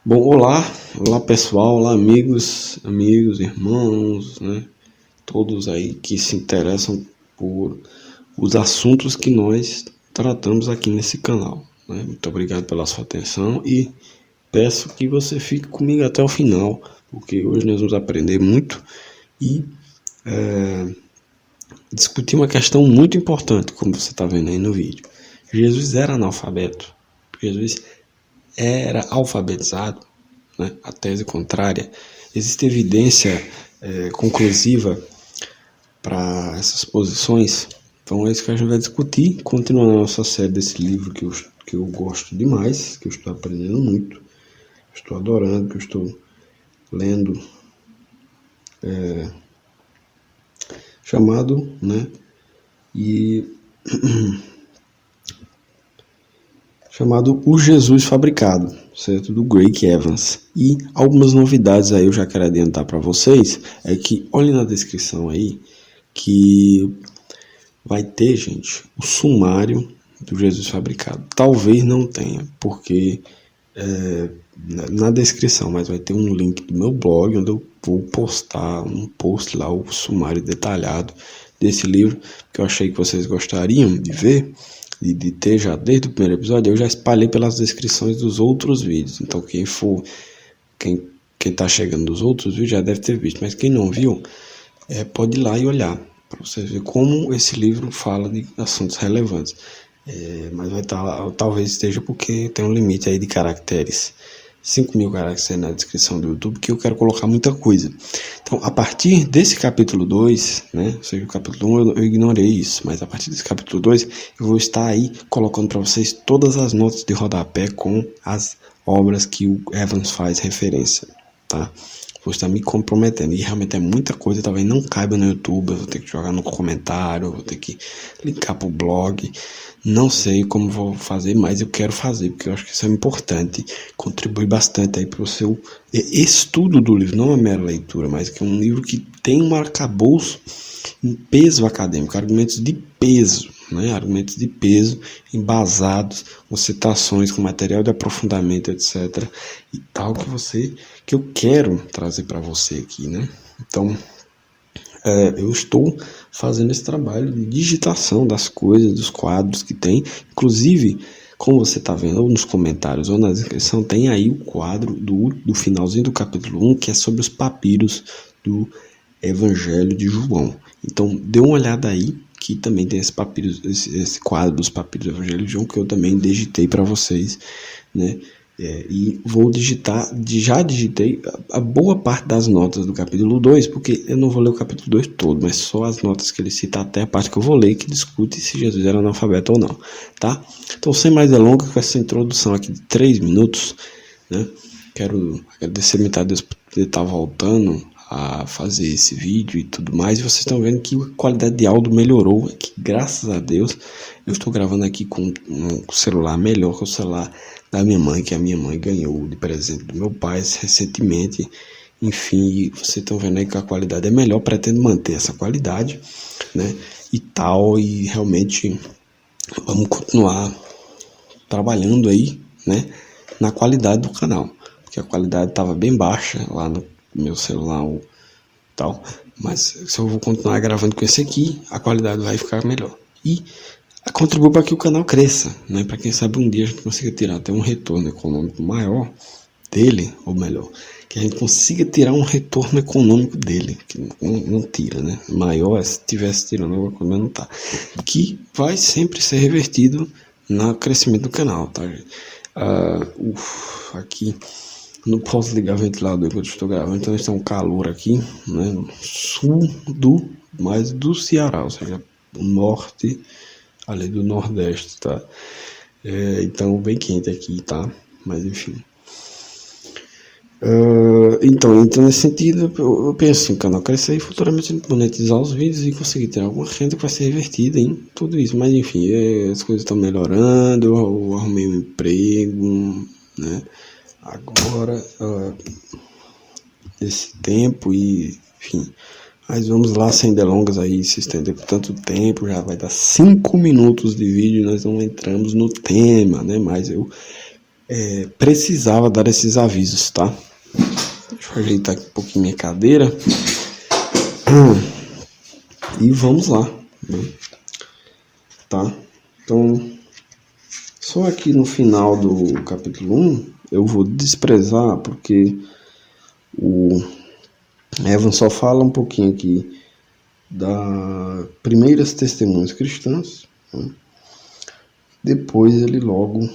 Bom, olá pessoal, olá amigos, irmãos, né? Todos aí que se interessam por os assuntos que nós tratamos aqui nesse canal, né? Muito obrigado pela sua atenção e peço que você fique comigo até o final, porque hoje nós vamos aprender muito e discutir uma questão muito importante, como você está vendo aí no vídeo. Jesus era analfabeto, Jesus era alfabetizado, né? A tese contrária. Existe evidência conclusiva para essas posições? Então é isso que a gente vai discutir, continuando a nossa série desse livro que eu gosto demais, que eu estou aprendendo muito, estou adorando, que eu estou lendo, chamado, né? E chamado O Jesus Fabricado, certo? Do Greg Evans. E algumas novidades aí eu já quero adiantar para vocês, é que olhem na descrição aí, que vai ter, gente, o sumário do Jesus Fabricado. Talvez não tenha, porque na descrição, mas vai ter um link do meu blog, onde eu vou postar um post lá, o sumário detalhado desse livro, que eu achei que vocês gostariam de ver, de ter já desde o primeiro episódio. Eu já espalhei pelas descrições dos outros vídeos, então quem tá chegando dos outros vídeos já deve ter visto, mas quem não viu, pode ir lá e olhar, para vocês verem como esse livro fala de assuntos relevantes. Mas vai estar lá, talvez esteja porque tem um limite aí de caracteres, 5.000 caracteres na descrição do YouTube, que eu quero colocar muita coisa. Então, a partir desse capítulo 2, né, ou seja, o capítulo 1 eu ignorei isso, mas a partir desse capítulo 2 eu vou estar aí colocando para vocês todas as notas de rodapé com as obras que o Evans faz referência, tá? Vou estar me comprometendo, e realmente é muita coisa, talvez não caiba no YouTube, eu vou ter que jogar no comentário, eu vou ter que linkar para o blog, não sei como vou fazer, mas eu quero fazer, porque eu acho que isso é importante, contribui bastante aí para o seu estudo do livro, não é mera leitura, mas que é um livro que tem um arcabouço em peso acadêmico, argumentos de peso, né? Argumentos de peso embasados com citações, com material de aprofundamento, etc. E tal que eu quero trazer para você aqui, né? Então, eu estou fazendo esse trabalho de digitação das coisas, dos quadros que tem. Inclusive, como você está vendo, ou nos comentários ou na descrição, tem aí o quadro do finalzinho do capítulo 1, que é sobre os papiros do Evangelho de João. Então, dê uma olhada aí, que também tem esse quadro dos papiros do Evangelho de João, que eu também digitei para vocês, né? E vou digitar, já digitei a boa parte das notas do capítulo 2, porque eu não vou ler o capítulo 2 todo, mas só as notas que ele cita até a parte que eu vou ler, que discute se Jesus era analfabeto ou não, tá? Então, sem mais delongas, com essa introdução aqui de 3 minutos, né? Quero agradecer muito a Deus por estar voltando a fazer esse vídeo e tudo mais. E vocês estão vendo que a qualidade de áudio melhorou, que graças a Deus eu estou gravando aqui com um celular melhor que o celular da minha mãe, que a minha mãe ganhou de presente do meu pai recentemente. Enfim, vocês estão vendo aí que a qualidade é melhor, pretendo manter essa qualidade, né? E tal, e realmente vamos continuar trabalhando aí, né? Na qualidade do canal, porque a qualidade estava bem baixa lá no meu celular tal, mas se eu vou continuar gravando com esse aqui, a qualidade vai ficar melhor e contribui para que o canal cresça, né? Para quem sabe um dia a gente consiga tirar até um retorno econômico maior dele, ou melhor, que a gente consiga tirar um retorno econômico dele, que não tira, né? Maior se tivesse tirando alguma coisa, mas não tá, que vai sempre ser revertido no crescimento do canal, tá, gente? Aqui não posso ligar o ventilador enquanto estou gravando, então está um calor aqui, né, no sul do Ceará, ou seja, o norte, ali do nordeste, tá? Então, bem quente aqui, tá? Mas, enfim. Então nesse sentido, eu penso em o canal crescer e futuramente monetizar os vídeos e conseguir ter alguma renda que vai ser revertida em tudo isso. Mas, enfim, as coisas estão melhorando, eu arrumei um emprego, né? Agora, esse tempo e, enfim, mas vamos lá, sem delongas aí, se estender por tanto tempo, já vai dar 5 minutos de vídeo e nós não entramos no tema, né, mas eu precisava dar esses avisos, tá? Deixa eu ajeitar aqui um pouquinho minha cadeira. E vamos lá, né? Tá? Então, só aqui no final do capítulo 1, eu vou desprezar, porque o Evan só fala um pouquinho aqui das primeiras testemunhas cristãs, né? Depois ele logo,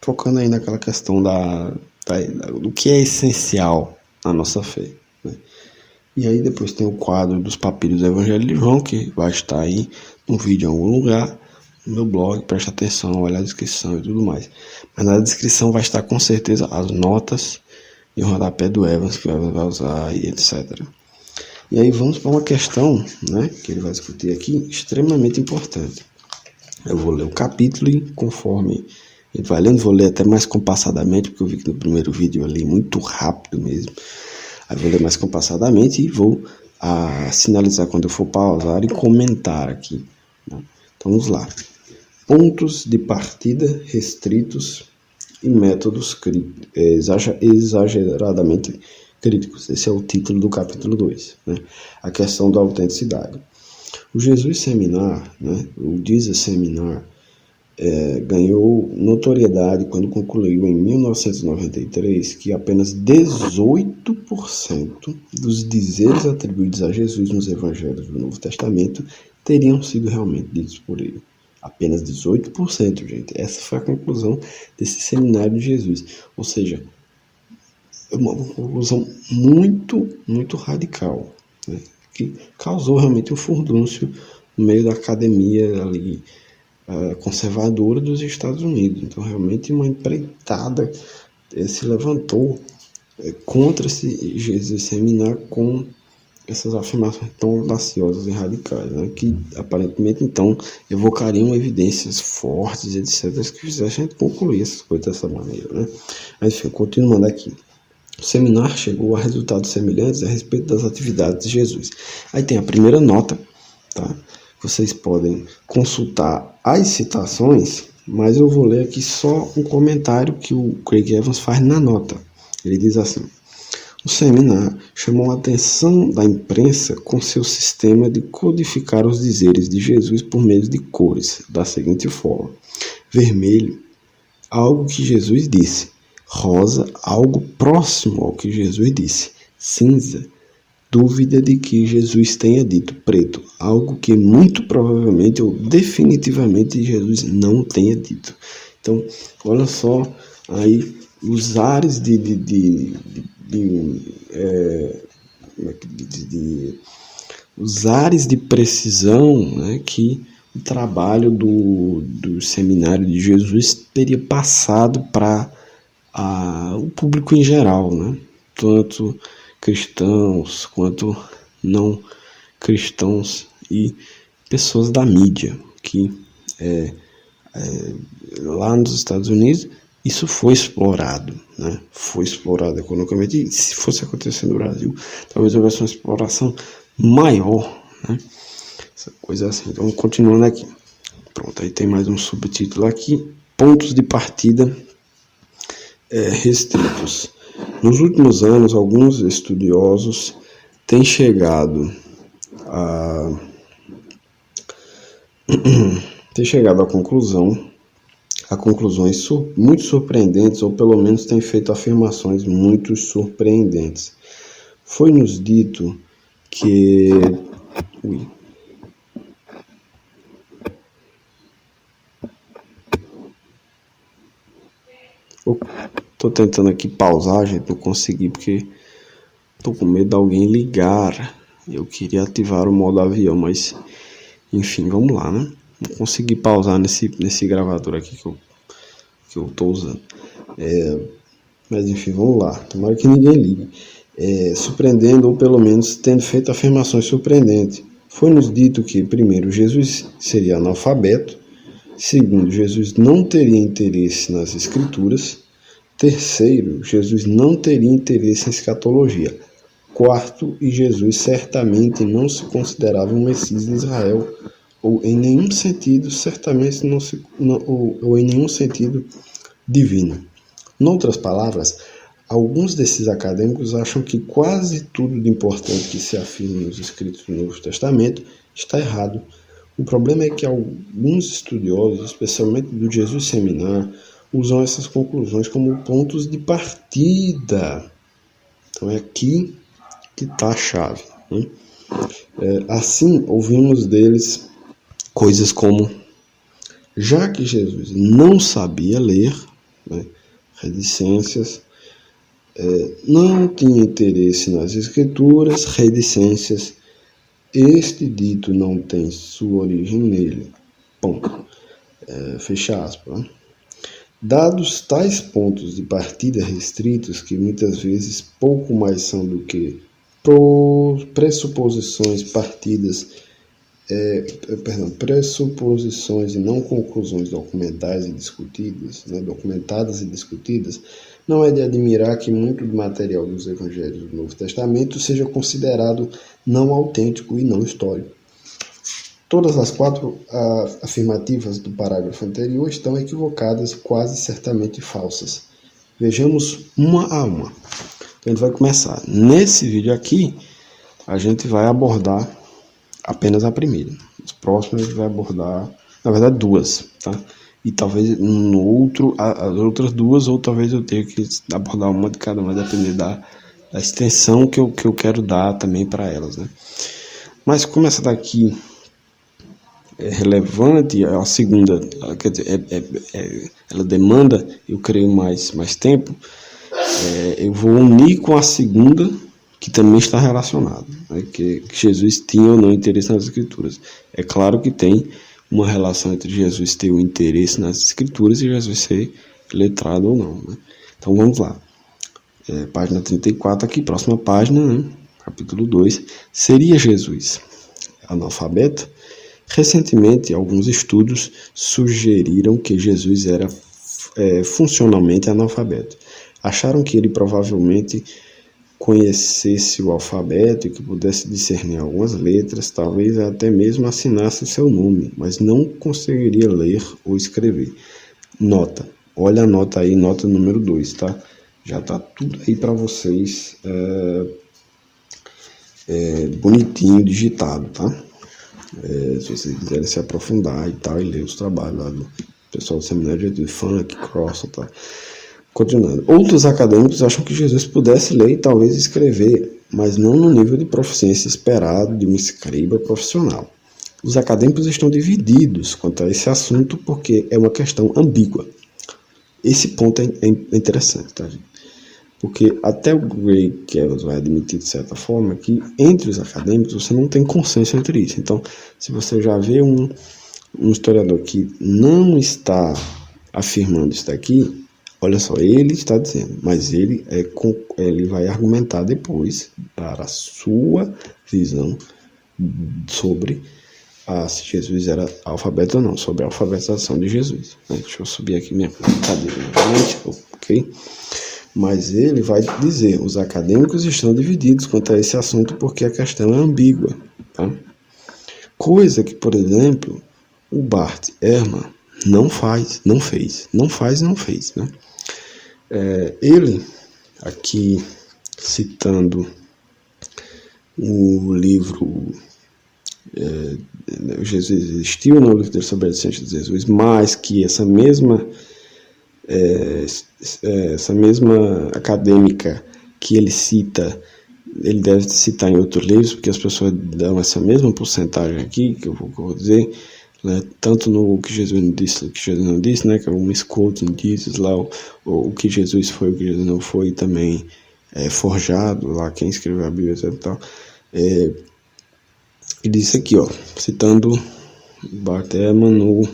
focando aí naquela questão do que é essencial na nossa fé, né? E aí depois tem o quadro dos papiros do Evangelho de João, que vai estar aí no vídeo em algum lugar, no meu blog, preste atenção, olha a descrição e tudo mais. Mas na descrição vai estar com certeza as notas e o rodapé do Evans, que o Evans vai usar e etc. E aí vamos para uma questão, né, que ele vai discutir aqui, extremamente importante. Eu vou ler o capítulo e conforme ele vai lendo, vou ler até mais compassadamente, porque eu vi que no primeiro vídeo eu li muito rápido mesmo. Aí vou ler mais compassadamente e vou sinalizar quando eu for pausar e comentar aqui, né? Então vamos lá. Pontos de partida restritos e métodos exageradamente críticos. Esse é o título do capítulo 2, né? A questão da autenticidade. O Jesus Seminar, né, o Jesus Seminar, ganhou notoriedade quando concluiu em 1993 que apenas 18% dos dizeres atribuídos a Jesus nos evangelhos do Novo Testamento teriam sido realmente ditos por ele. Apenas 18%, gente. Essa foi a conclusão desse seminário de Jesus. Ou seja, é uma conclusão muito, muito radical, né, que causou realmente um furdúncio no meio da academia ali, conservadora dos Estados Unidos. Então, realmente, uma empreitada se levantou contra esse Jesus Seminar com essas afirmações tão audaciosas e radicais, né, que aparentemente, então, evocariam evidências fortes, etc., que fizessem a gente concluir essas coisas dessa maneira, né? Mas, enfim, continuando aqui. O seminário chegou a resultados semelhantes a respeito das atividades de Jesus. Aí tem a primeira nota, tá? Vocês podem consultar as citações, mas eu vou ler aqui só um comentário que o Craig Evans faz na nota. Ele diz assim: o seminário chamou a atenção da imprensa com seu sistema de codificar os dizeres de Jesus por meio de cores, da seguinte forma: vermelho, algo que Jesus disse; rosa, algo próximo ao que Jesus disse; cinza, dúvida de que Jesus tenha dito; preto, algo que muito provavelmente ou definitivamente Jesus não tenha dito. Então, olha só aí os ares os ares de precisão, né, que o trabalho do seminário de Jesus teria passado para o público em geral, né? Tanto cristãos quanto não cristãos e pessoas da mídia, que lá nos Estados Unidos isso foi explorado, né? Foi explorado economicamente, e se fosse acontecer no Brasil, talvez houvesse uma exploração maior, né? Essa coisa assim. Então, continuando aqui. Pronto, aí tem mais um subtítulo aqui: pontos de partida restritos. Nos últimos anos, alguns estudiosos têm chegado a conclusões muito surpreendentes, ou pelo menos têm feito afirmações muito surpreendentes. Foi-nos dito que... Tô tentando aqui pausar, gente, não consegui porque tô com medo de alguém ligar. Eu queria ativar o modo avião, mas enfim, vamos lá, né? Não consegui pausar nesse gravador aqui que eu tô usando. Mas enfim, vamos lá. Tomara que ninguém ligue. Surpreendendo, ou pelo menos tendo feito afirmações surpreendentes. Foi-nos dito que, primeiro, Jesus seria analfabeto. Segundo, Jesus não teria interesse nas escrituras. Terceiro, Jesus não teria interesse em escatologia. Quarto, e Jesus certamente não se considerava um Messias de Israel, ou em nenhum sentido, certamente ou em nenhum sentido divino. Em outras palavras, alguns desses acadêmicos acham que quase tudo de importante que se afirma nos escritos do Novo Testamento está errado. O problema é que alguns estudiosos, especialmente do Jesus Seminar, usam essas conclusões como pontos de partida. Então é aqui que está a chave, né? Assim, ouvimos deles coisas como: já que Jesus não sabia ler, né, reticências, não tinha interesse nas Escrituras, reticências, este dito não tem sua origem nele. Ponto. Fecha aspas. Né? Dados tais pontos de partida restritos, que muitas vezes pouco mais são do que pressuposições pressuposições e não conclusões documentadas e discutidas, não é de admirar que muito do material dos evangelhos do Novo Testamento seja considerado não autêntico e não histórico. Todas as 4 afirmativas do parágrafo anterior estão equivocadas e quase certamente falsas. Vejamos uma a uma. Então, a gente vai começar. Nesse vídeo aqui, a gente vai abordar apenas a primeira. Os próximos a gente vai abordar, na verdade, 2, tá? E talvez no outro, as outras 2, ou talvez eu tenha que abordar uma de cada uma, dependendo da extensão que eu quero dar também para elas, né? Mas como essa daqui é relevante, a segunda, quer dizer, ela demanda, eu creio, mais tempo, eu vou unir com a segunda, que também está relacionada, né, que Jesus tinha ou não interesse nas Escrituras. É claro que tem uma relação entre Jesus ter o interesse nas Escrituras e Jesus ser letrado ou não, né? Então vamos lá. Página 34 aqui, próxima página, né, capítulo 2. Seria Jesus analfabeto? Recentemente, alguns estudos sugeriram que Jesus era funcionalmente analfabeto. Acharam que ele provavelmente conhecesse o alfabeto e que pudesse discernir algumas letras, talvez até mesmo assinasse seu nome, mas não conseguiria ler ou escrever. Nota, olha a nota aí, nota número 2, tá? Já tá tudo aí para vocês bonitinho, digitado, tá? Se vocês quiserem se aprofundar e tal, e ler os trabalhos lá do pessoal do seminário de Funk, Cross, tá? Continuando. Outros acadêmicos acham que Jesus pudesse ler e talvez escrever, mas não no nível de proficiência esperado de um escriba profissional. Os acadêmicos estão divididos quanto a esse assunto porque é uma questão ambígua. Esse ponto é interessante, tá, gente? Porque até o Greg Evans vai admitir, de certa forma, que entre os acadêmicos você não tem consenso entre isso. Então, se você já vê um historiador que não está afirmando isso daqui, olha só, ele está dizendo, mas ele vai argumentar depois para a sua visão sobre se Jesus era alfabeto ou não, sobre a alfabetização de Jesus. Deixa eu subir aqui minha cadeira novamente, ok? Mas ele vai dizer, os acadêmicos estão divididos quanto a esse assunto porque a questão é ambígua, tá? Coisa que, por exemplo, o Bart Ehrman não fez, né? Ele, aqui citando o livro Jesus Existiu, no livro sobre a existência de Jesus, mas que essa mesma acadêmica que ele cita, ele deve citar em outros livros, porque as pessoas dão essa mesma porcentagem aqui, que eu vou dizer, né, tanto no que Jesus não disse, o que Jesus não disse, né, que é um misquoting Jesus lá, o que Jesus foi, o que Jesus não foi, também forjado lá, quem escreveu a Bíblia e tal. Ele disse aqui, ó, citando Bart Ehrman no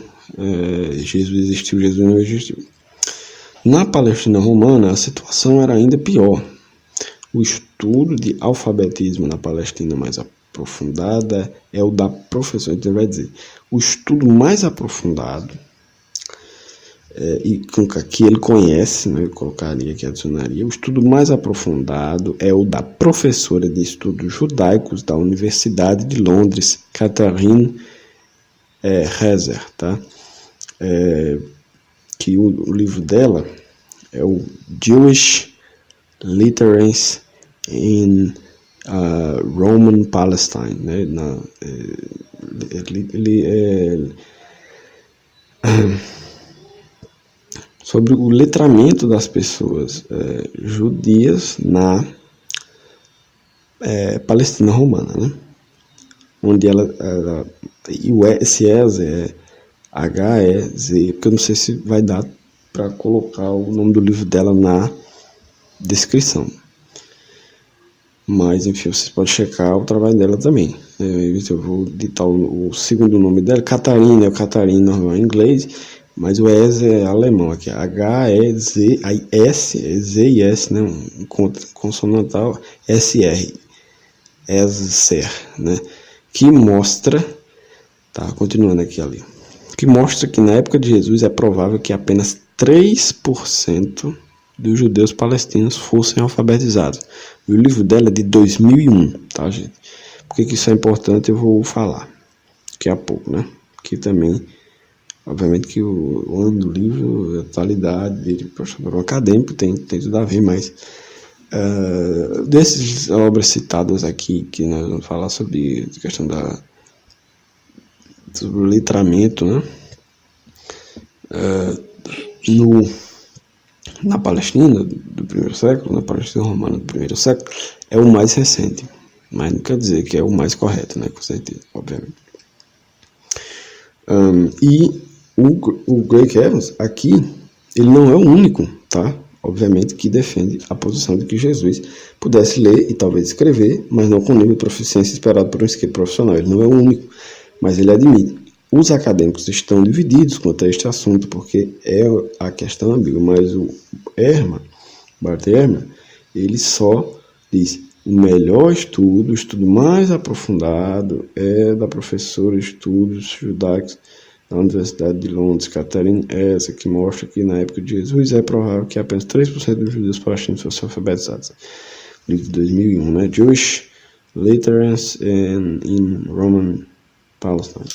Jesus Existiu, Jesus Não Existiu. Na Palestina Romana, a situação era ainda pior. O estudo de alfabetismo na Palestina mais aprofundada é o da professora. Então, vai dizer, o estudo mais aprofundado, e que ele conhece, né, eu colocaria aqui, adicionaria, o estudo mais aprofundado é o da professora de estudos judaicos da Universidade de Londres, Catherine Rezer, tá? que o livro dela é o Jewish Literacy in Roman Palestine, né? Sobre o letramento das pessoas judias na Palestina romana, né? Onde esse EZ é HEZ, porque eu não sei se vai dar para colocar o nome do livro dela na descrição. Mas, enfim, vocês podem checar o trabalho dela também. Eu vou ditar o segundo nome dela. Catarina, normal em inglês, mas o EZ é alemão aqui. H-E-Z-I-S, Z e S, né? Um consonantal, S-R. Esser, né? Que mostra, tá, continuando aqui ali, que mostra que na época de Jesus é provável que apenas 3% dos judeus palestinos fossem alfabetizados. E o livro dela é de 2001, tá, gente? Por que isso é importante eu vou falar daqui a pouco, né? Que também, obviamente que o ano do livro, a atualidade dele, para um acadêmico tem tudo a ver, mas dessas obras citadas aqui, que nós vamos falar sobre a questão sobre o letramento, né? Na Palestina do primeiro século, na Palestina romana do primeiro século, é o mais recente, mas não quer dizer que é o mais correto, né? Com certeza, obviamente. E o Greg Evans aqui, ele não é o único, tá? Obviamente que defende a posição de que Jesus pudesse ler e talvez escrever, mas não com o nível de proficiência esperado por um escritor profissional. Ele não é o único, mas ele admite. Os acadêmicos estão divididos quanto a este assunto, porque é a questão ambígua, mas o Bart Ehrman, ele só diz: o melhor estudo, o estudo mais aprofundado é da professora de estudos judaicos da Universidade de Londres, Catherine Essa, que mostra que na época de Jesus é provável que apenas 3% dos judeus palestinos fossem alfabetizados. Livro de 2001, né? Jewish Literacy in Roman Palestine.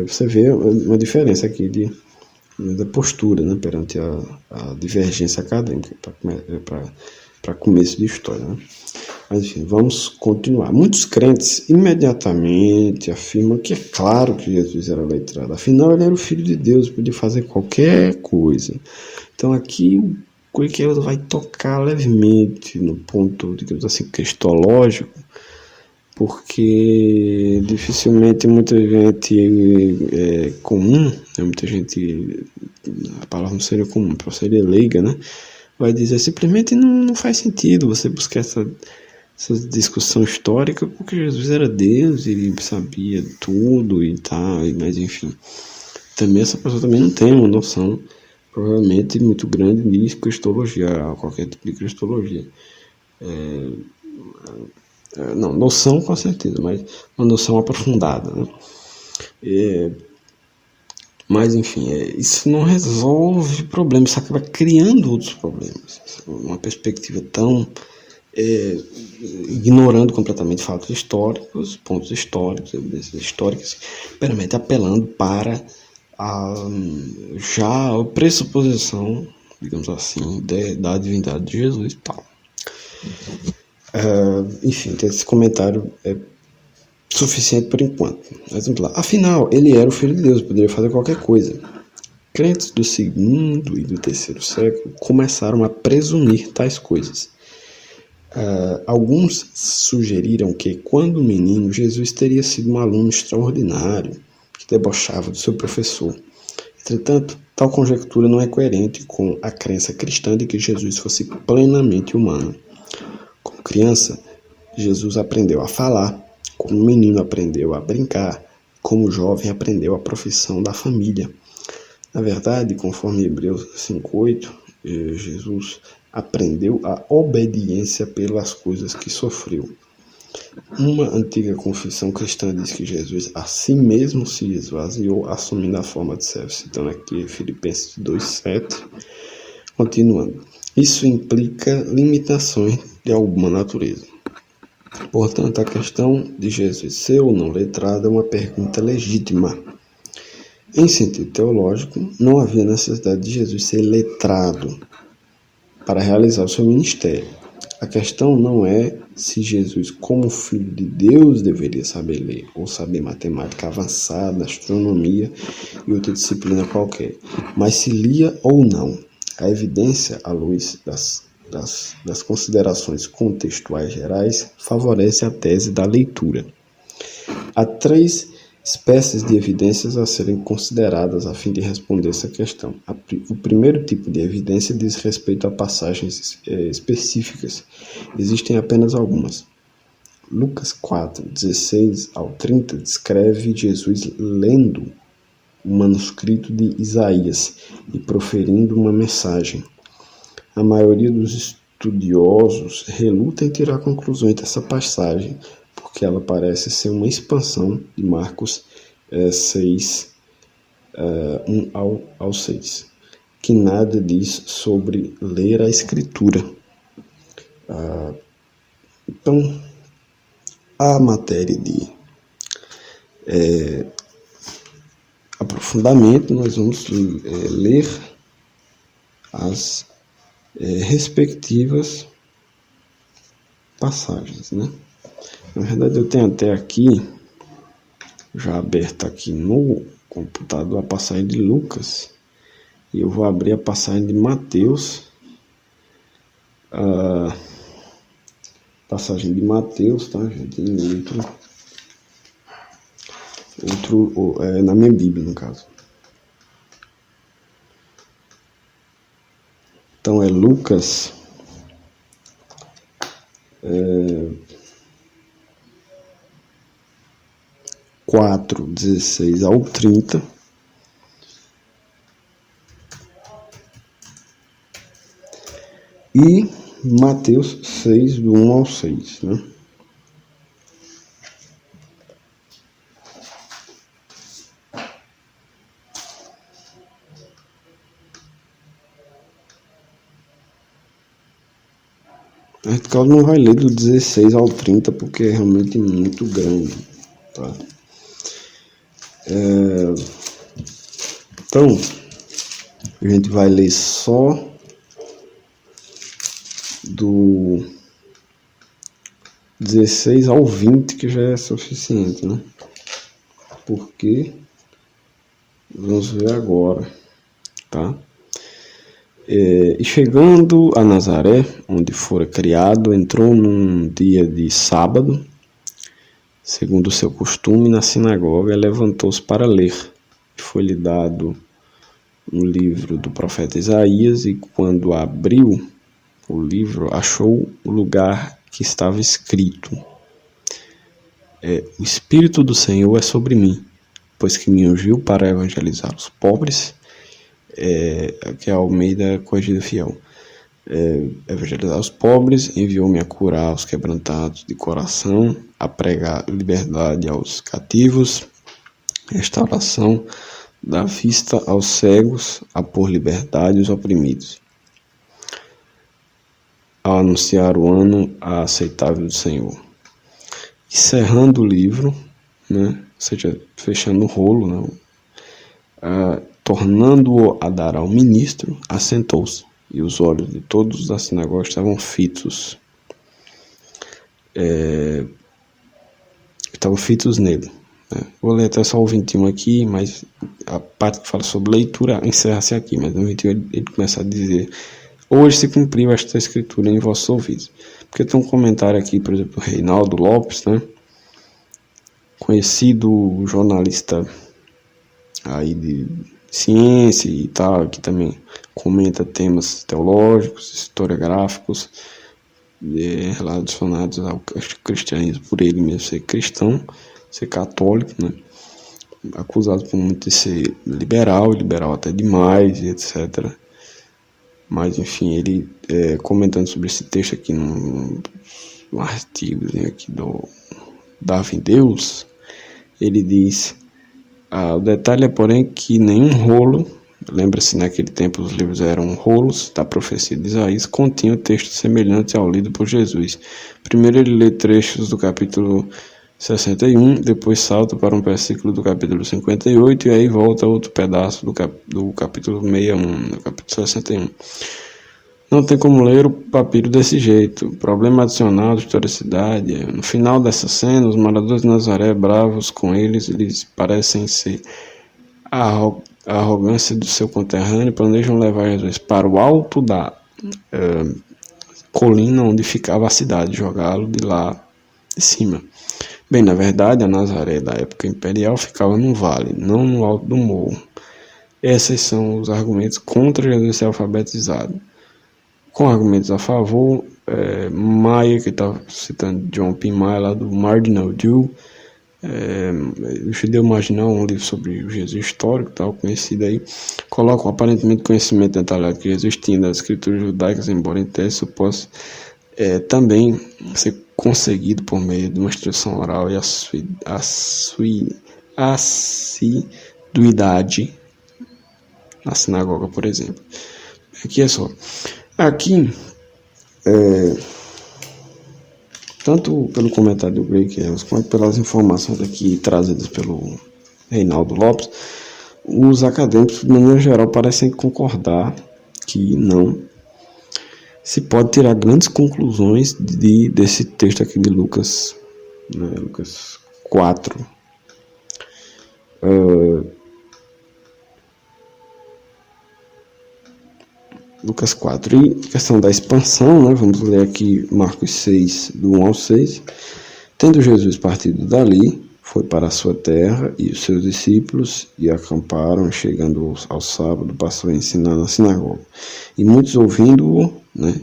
Você vê uma diferença aqui da postura, né, perante a divergência acadêmica para começo de história, né? Mas enfim, vamos continuar. Muitos crentes imediatamente afirmam que é claro que Jesus era letrado, afinal ele era o Filho de Deus, podia fazer qualquer coisa. Então aqui o que vai tocar levemente no ponto, digamos assim, cristológico, porque dificilmente muita gente comum, né, muita gente, a palavra não seria comum, seria leiga, né, vai dizer simplesmente não faz sentido você buscar essa discussão histórica, porque Jesus era Deus, ele sabia tudo e tal, mas enfim, também essa pessoa também não tem uma noção provavelmente muito grande de cristologia, qualquer tipo de cristologia. Não, noção com certeza, mas uma noção aprofundada, né? Mas enfim, isso não resolve problemas, isso acaba criando outros problemas. Uma perspectiva tão ignorando completamente fatos históricos, pontos históricos, evidências históricas, permanente apelando para a pressuposição, digamos assim, da divindade de Jesus e tal. Enfim, esse comentário é suficiente por enquanto. Mas vamos lá. Afinal, ele era o Filho de Deus, poderia fazer qualquer coisa. Crentes do segundo e do terceiro século começaram a presumir tais coisas. Alguns sugeriram que, quando menino, Jesus teria sido um aluno extraordinário, que debochava do seu professor. Entretanto, tal conjectura não é coerente com a crença cristã de que Jesus fosse plenamente humano. Como criança, Jesus aprendeu a falar, como menino aprendeu a brincar, como jovem aprendeu a profissão da família. Na verdade, conforme Hebreus 5:8, Jesus aprendeu a obediência pelas coisas que sofreu. Uma antiga confissão cristã diz que Jesus a si mesmo se esvaziou, assumindo a forma de servo. Citando aqui Filipenses 2:7. Continuando. Isso implica limitações de alguma natureza. Portanto, a questão de Jesus ser ou não letrado é uma pergunta legítima. Em sentido teológico, não havia necessidade de Jesus ser letrado para realizar o seu ministério. A questão não é se Jesus, como filho de Deus, deveria saber ler ou saber matemática avançada, astronomia e outra disciplina qualquer, mas se lia ou não. A evidência, à luz das considerações contextuais gerais, favorece a tese da leitura. Há 3 espécies de evidências a serem consideradas a fim de responder essa questão. O primeiro tipo de evidência diz respeito a passagens específicas. Existem apenas algumas. Lucas 4, 16 ao 30 descreve Jesus lendo o manuscrito de Isaías e proferindo uma mensagem. A maioria dos estudiosos reluta em tirar conclusões dessa passagem, porque ela parece ser uma expansão de Marcos 6, 1 ao 6, que nada diz sobre ler a Escritura. Então, a matéria de aprofundamento, nós vamos ler as respectivas passagens, né? Na verdade, eu tenho até aqui, já aberto aqui no computador, a passagem de Lucas, e eu vou abrir a passagem de Mateus, passagem de Mateus, tá, gente? Em na minha Bíblia, no caso. Então é Lucas 4, 16 ao 30. E Mateus 6, do 1 ao 6, né? A gente não vai ler do 16 ao 30 porque é realmente muito grande, tá? Então, a gente vai ler só do 16 ao 20, que já é suficiente, né? Porque vamos ver agora, tá? E chegando a Nazaré, onde fora criado, entrou num dia de sábado, segundo o seu costume, na sinagoga, e levantou-se para ler. Foi-lhe dado um livro do profeta Isaías, e quando abriu o livro, achou o lugar que estava escrito: o Espírito do Senhor é sobre mim, pois que me ungiu para evangelizar os pobres, que é a Almeida Corrigida Fiel. Evangelizar os pobres, enviou-me a curar os quebrantados de coração, a pregar liberdade aos cativos, restauração da vista aos cegos, a pôr liberdade aos oprimidos, a anunciar o ano aceitável do Senhor. Encerrando o livro, né, ou seja, fechando o rolo, né, tornando-o a dar ao ministro, assentou-se, e os olhos de todos da sinagoga estavam fitos. Estavam fitos nele. Né? Vou ler até só o 21 aqui, mas a parte que fala sobre leitura encerra-se aqui. Mas no 21 ele começa a dizer: hoje se cumpriu esta escritura em vossos ouvidos. Porque tem um comentário aqui, por exemplo, do Reinaldo Lopes, né? Conhecido jornalista aí de ciência e tal, que também comenta temas teológicos, historiográficos, relacionados ao cristianismo, por ele mesmo ser cristão, ser católico, né? Acusado por muito de ser liberal até demais, e etc. Mas, enfim, ele comentando sobre esse texto aqui num artigo aqui do Darwin Deus, ele diz: o detalhe é, porém, que nenhum rolo, lembra-se, naquele tempo os livros eram rolos da profecia de Isaías, continham textos semelhantes ao lido por Jesus. Primeiro ele lê trechos do capítulo 61, depois salta para um versículo do capítulo 58 e aí volta a outro pedaço do capítulo 61, do capítulo 61. Não tem como ler o papiro desse jeito. Problema adicional de historicidade. No final dessa cena, os moradores de Nazaré, bravos com eles parecem ser a arrogância do seu conterrâneo, planejam levar Jesus para o alto da colina onde ficava a cidade, jogá-lo de lá de cima. Bem, na verdade, a Nazaré da época imperial ficava num vale, não no alto do morro. Esses são os argumentos contra Jesus ser alfabetizado. Com argumentos a favor, Maia, que está citando John P. Maia, lá do Marginal Jew, o Judeu Marginal, um livro sobre o Jesus histórico, tal, conhecido aí, coloca o aparentemente conhecimento detalhado que Jesus tinha das escrituras judaicas, embora em tese possa também ser conseguido por meio de uma instrução oral e assiduidade na sinagoga, por exemplo. Aqui é só. Aqui, tanto pelo comentário do Greg Evans, quanto pelas informações aqui trazidas pelo Reinaldo Lopes, os acadêmicos, de maneira geral, parecem concordar que não se pode tirar grandes conclusões desse texto aqui de Lucas, né, Lucas 4. Lucas 4. E questão da expansão, né? Vamos ler aqui Marcos 6, do 1 ao 6. Tendo Jesus partido dali, foi para a sua terra e os seus discípulos e acamparam, chegando ao sábado, passou a ensinar na sinagoga. E muitos ouvindo-o, né,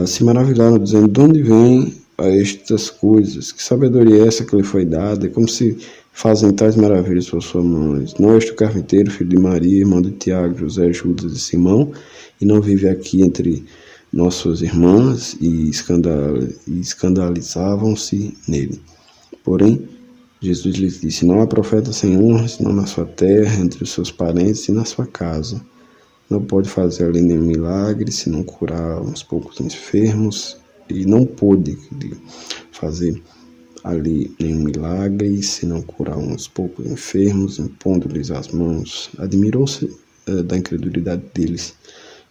se maravilharam, dizendo: de onde vêm estas coisas? Que sabedoria é essa que lhe foi dada? E como se fazem tais maravilhas por sua mão? Não és tu carpinteiro, filho de Maria, irmão de Tiago, José, Judas e Simão, e não vive aqui entre nossas irmãs? E escandalizavam-se nele. Porém, Jesus lhes disse: não há profeta sem honra, senão na sua terra, entre os seus parentes e na sua casa. Não pode fazer ali nenhum milagre, senão curar uns poucos enfermos. E não pôde fazer ali nenhum milagre, senão curar uns poucos enfermos, impondo-lhes as mãos. Admirou-se da incredulidade deles,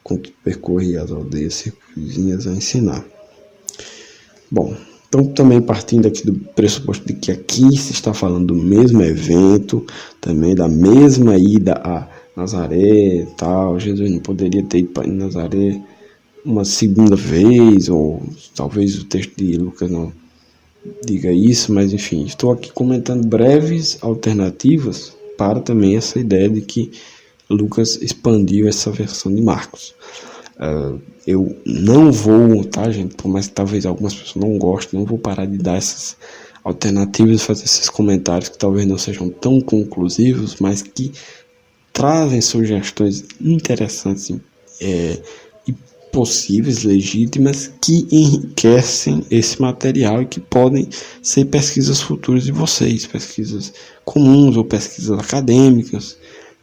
quando percorria as aldeias circunvizinhas a ensinar. Bom, então também partindo aqui do pressuposto de que aqui se está falando do mesmo evento, também da mesma ida a Nazaré, tal. Jesus não poderia ter ido para Nazaré uma segunda vez, ou talvez o texto de Lucas não diga isso, mas enfim, estou aqui comentando breves alternativas para também essa ideia de que Lucas expandiu essa versão de Marcos. Eu não vou, tá, gente, por mais que talvez algumas pessoas não gostem, não vou parar de dar essas alternativas, fazer esses comentários que talvez não sejam tão conclusivos, mas que trazem sugestões interessantes e possíveis, legítimas, que enriquecem esse material e que podem ser pesquisas futuras de vocês, pesquisas comuns ou pesquisas acadêmicas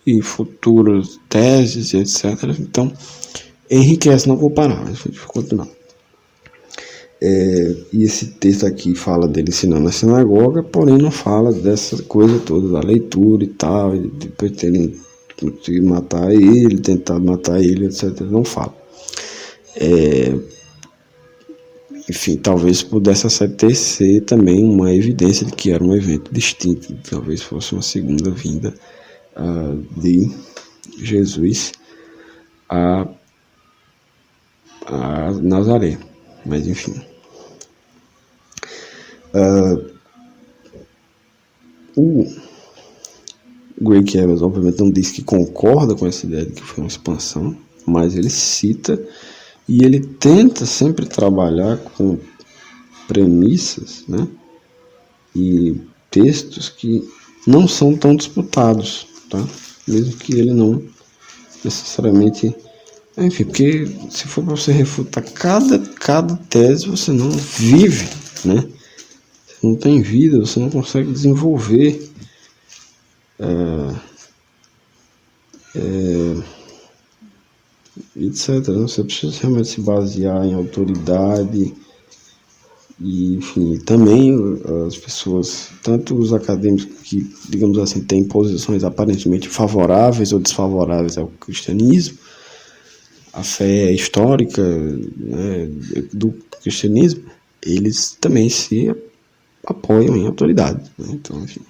e futuras teses, etc. Então, enriquece, não vou parar, mas vou continuar. E esse texto aqui fala dele ensinando na sinagoga, porém não fala dessa coisa toda da leitura e tal, e depois terem conseguido matar ele, tentado matar ele, etc. Não fala. Enfim, talvez pudesse até ser também uma evidência de que era um evento distinto, talvez fosse uma segunda vinda de Jesus a Nazaré, mas enfim. O Greg Evans obviamente não diz que concorda com essa ideia de que foi uma expansão, mas ele cita e ele tenta sempre trabalhar com premissas, né, e textos que não são tão disputados, tá? Mesmo que ele não necessariamente... Enfim, porque se for para você refutar cada tese, você não vive, né? Você não tem vida, você não consegue desenvolver etc. Você precisa realmente se basear em autoridade E, enfim, também as pessoas, tanto os acadêmicos que, digamos assim, têm posições aparentemente favoráveis ou desfavoráveis ao cristianismo, a fé histórica, né, do cristianismo, eles também se apoiam em autoridade, né? Então, enfim,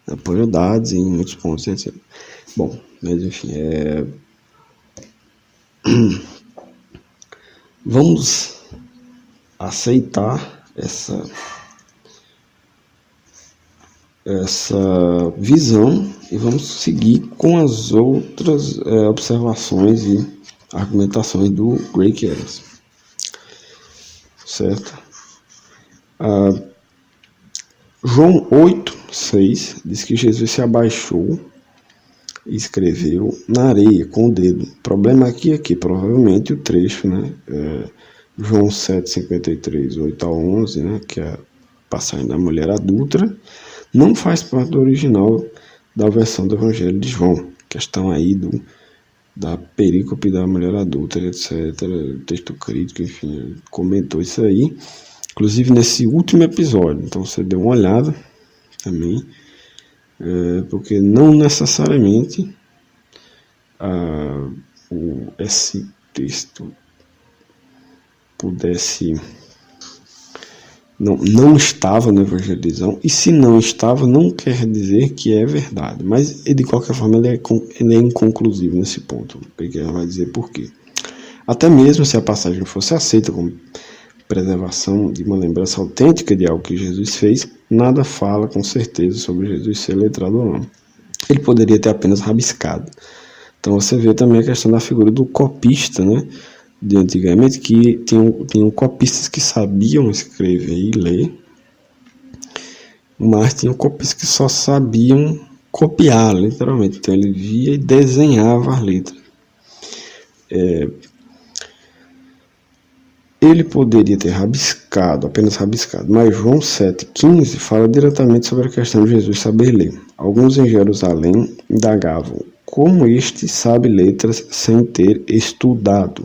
apoiam dados em muitos pontos, etc. Bom, mas enfim, vamos aceitar essa visão e vamos seguir com as outras observações e argumentações do Greg Evans, certo? João 8:6 diz que Jesus se abaixou e escreveu na areia com o dedo. O problema aqui provavelmente o trecho, né? João 7:53, 8-11, né? Que é a passagem da mulher adúltera, não faz parte do original da versão do Evangelho de João. Questão aí da perícope da mulher adúltera, etc. Texto crítico, enfim, comentou isso aí. Inclusive nesse último episódio. Então você deu uma olhada também. Porque não necessariamente esse texto pudesse... Não estava no Evangelho de João, e se não estava, não quer dizer que é verdade, mas de qualquer forma ele é inconclusivo nesse ponto, porque ele vai dizer por quê. Até mesmo se a passagem fosse aceita como preservação de uma lembrança autêntica de algo que Jesus fez, nada fala com certeza sobre Jesus ser letrado ou não. Ele poderia ter apenas rabiscado. Então você vê também a questão da figura do copista, né? De antigamente, que tinham copistas que sabiam escrever e ler, mas tinham copistas que só sabiam copiar, literalmente. Então ele via e desenhava as letras. Ele poderia ter apenas rabiscado, mas João 7,15 fala diretamente sobre a questão de Jesus saber ler. Alguns em Jerusalém indagavam como este sabe letras sem ter estudado.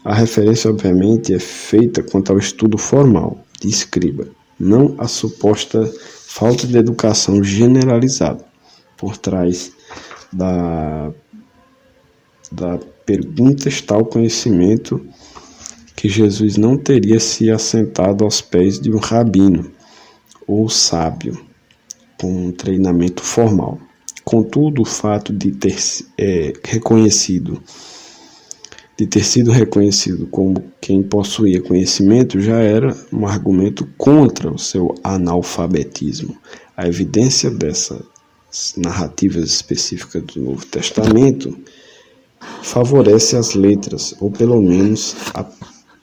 A referência, obviamente, é feita quanto ao estudo formal de escriba, não a suposta falta de educação generalizada. Por trás da pergunta está o conhecimento que Jesus não teria se assentado aos pés de um rabino ou sábio com um treinamento formal. Contudo, o fato de ter sido reconhecido como quem possuía conhecimento já era um argumento contra o seu analfabetismo. A evidência dessas narrativas específicas do Novo Testamento favorece as letras, ou pelo menos a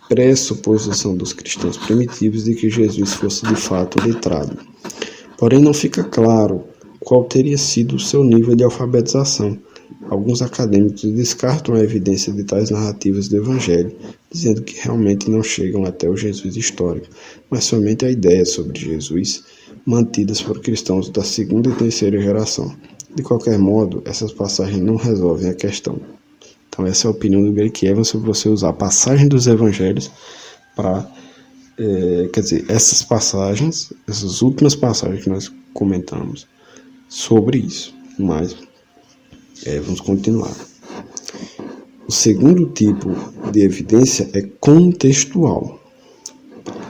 pressuposição dos cristãos primitivos de que Jesus fosse de fato letrado. Porém, não fica claro qual teria sido o seu nível de alfabetização. Alguns acadêmicos descartam a evidência de tais narrativas do Evangelho, dizendo que realmente não chegam até o Jesus histórico, mas somente a ideia sobre Jesus, mantidas por cristãos da segunda e terceira geração. De qualquer modo, essas passagens não resolvem a questão. Então essa é a opinião do Greg Evans sobre você usar a passagem dos Evangelhos para... essas últimas passagens que nós comentamos sobre isso, mas... vamos continuar. O segundo tipo de evidência é contextual,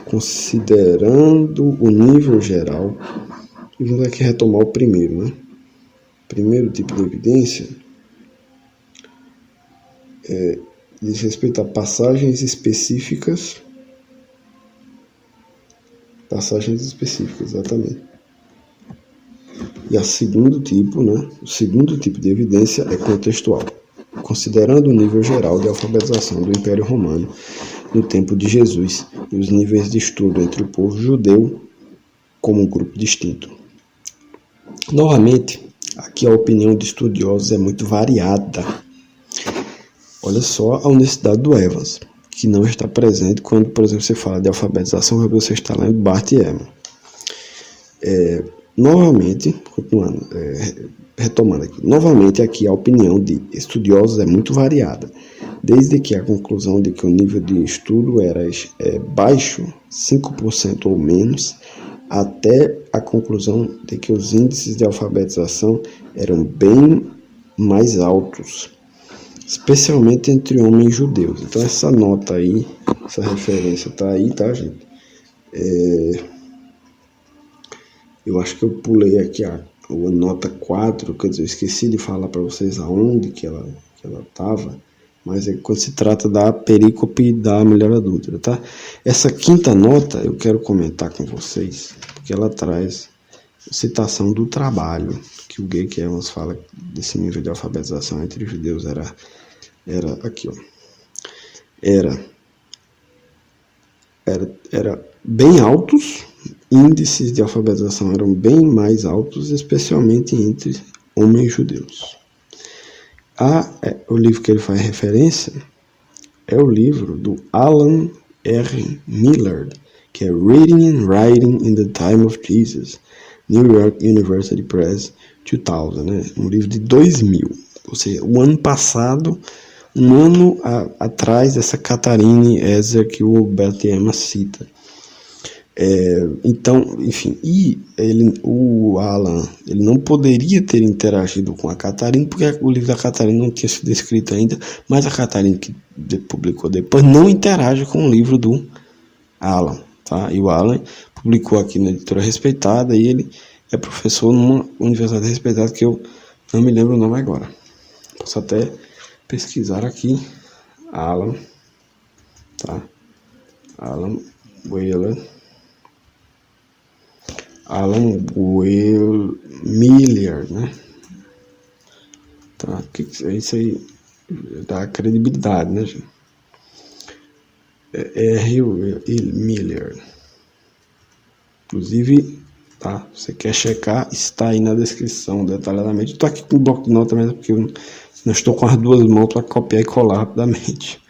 considerando o nível geral. E vamos aqui retomar o primeiro, né? Primeiro tipo de evidência diz respeito a passagens específicas. Passagens específicas, exatamente. E o segundo tipo de evidência é contextual, considerando o nível geral de alfabetização do Império Romano no tempo de Jesus e os níveis de estudo entre o povo judeu como um grupo distinto. Novamente, aqui a opinião de estudiosos é muito variada. Olha só a honestidade do Evans, que não está presente quando, por exemplo, você fala de alfabetização, você está lendo Bart Ehrman. Novamente, continuando, retomando aqui, novamente aqui a opinião de estudiosos é muito variada. desde que a conclusão de que o nível de estudo era baixo, 5% ou menos, até a conclusão de que os índices de alfabetização eram bem mais altos, especialmente entre homens judeus. Então essa nota aí, essa referência tá aí, tá, gente? Eu acho que eu pulei aqui a nota 4, quer dizer, eu esqueci de falar para vocês aonde que ela estava, mas é quando se trata da perícope da mulher adúltera, tá? Essa quinta nota eu quero comentar com vocês, porque ela traz citação do trabalho, que o G.K. Evans fala desse nível de alfabetização entre os judeus era aqui, ó. Era bem altos, índices de alfabetização eram bem mais altos, especialmente entre homens judeus. O livro que ele faz referência é o livro do Alan R. Miller, que é Reading and Writing in the Time of Jesus, New York University Press, 2000, né? Um livro de 2000, ou seja, o ano passado, um ano atrás dessa Catharine Ezra que o Beltiema cita. Então, enfim, o Alan, ele não poderia ter interagido com a Catharine, porque o livro da Catharine não tinha sido escrito ainda, mas a Catharine, que publicou depois, não interage com o livro do Alan, tá? E o Alan publicou aqui na editora respeitada, e ele é professor numa universidade respeitada, que eu não me lembro o nome agora. Posso até pesquisar aqui, Alan, tá? Alan Miller, né? Tá, isso aí dá credibilidade, né, gente? Miller. Inclusive, tá? Você quer checar, está aí na descrição detalhadamente. Estou aqui com o bloco de nota mesmo, porque eu não estou com as duas mãos para copiar e colar rapidamente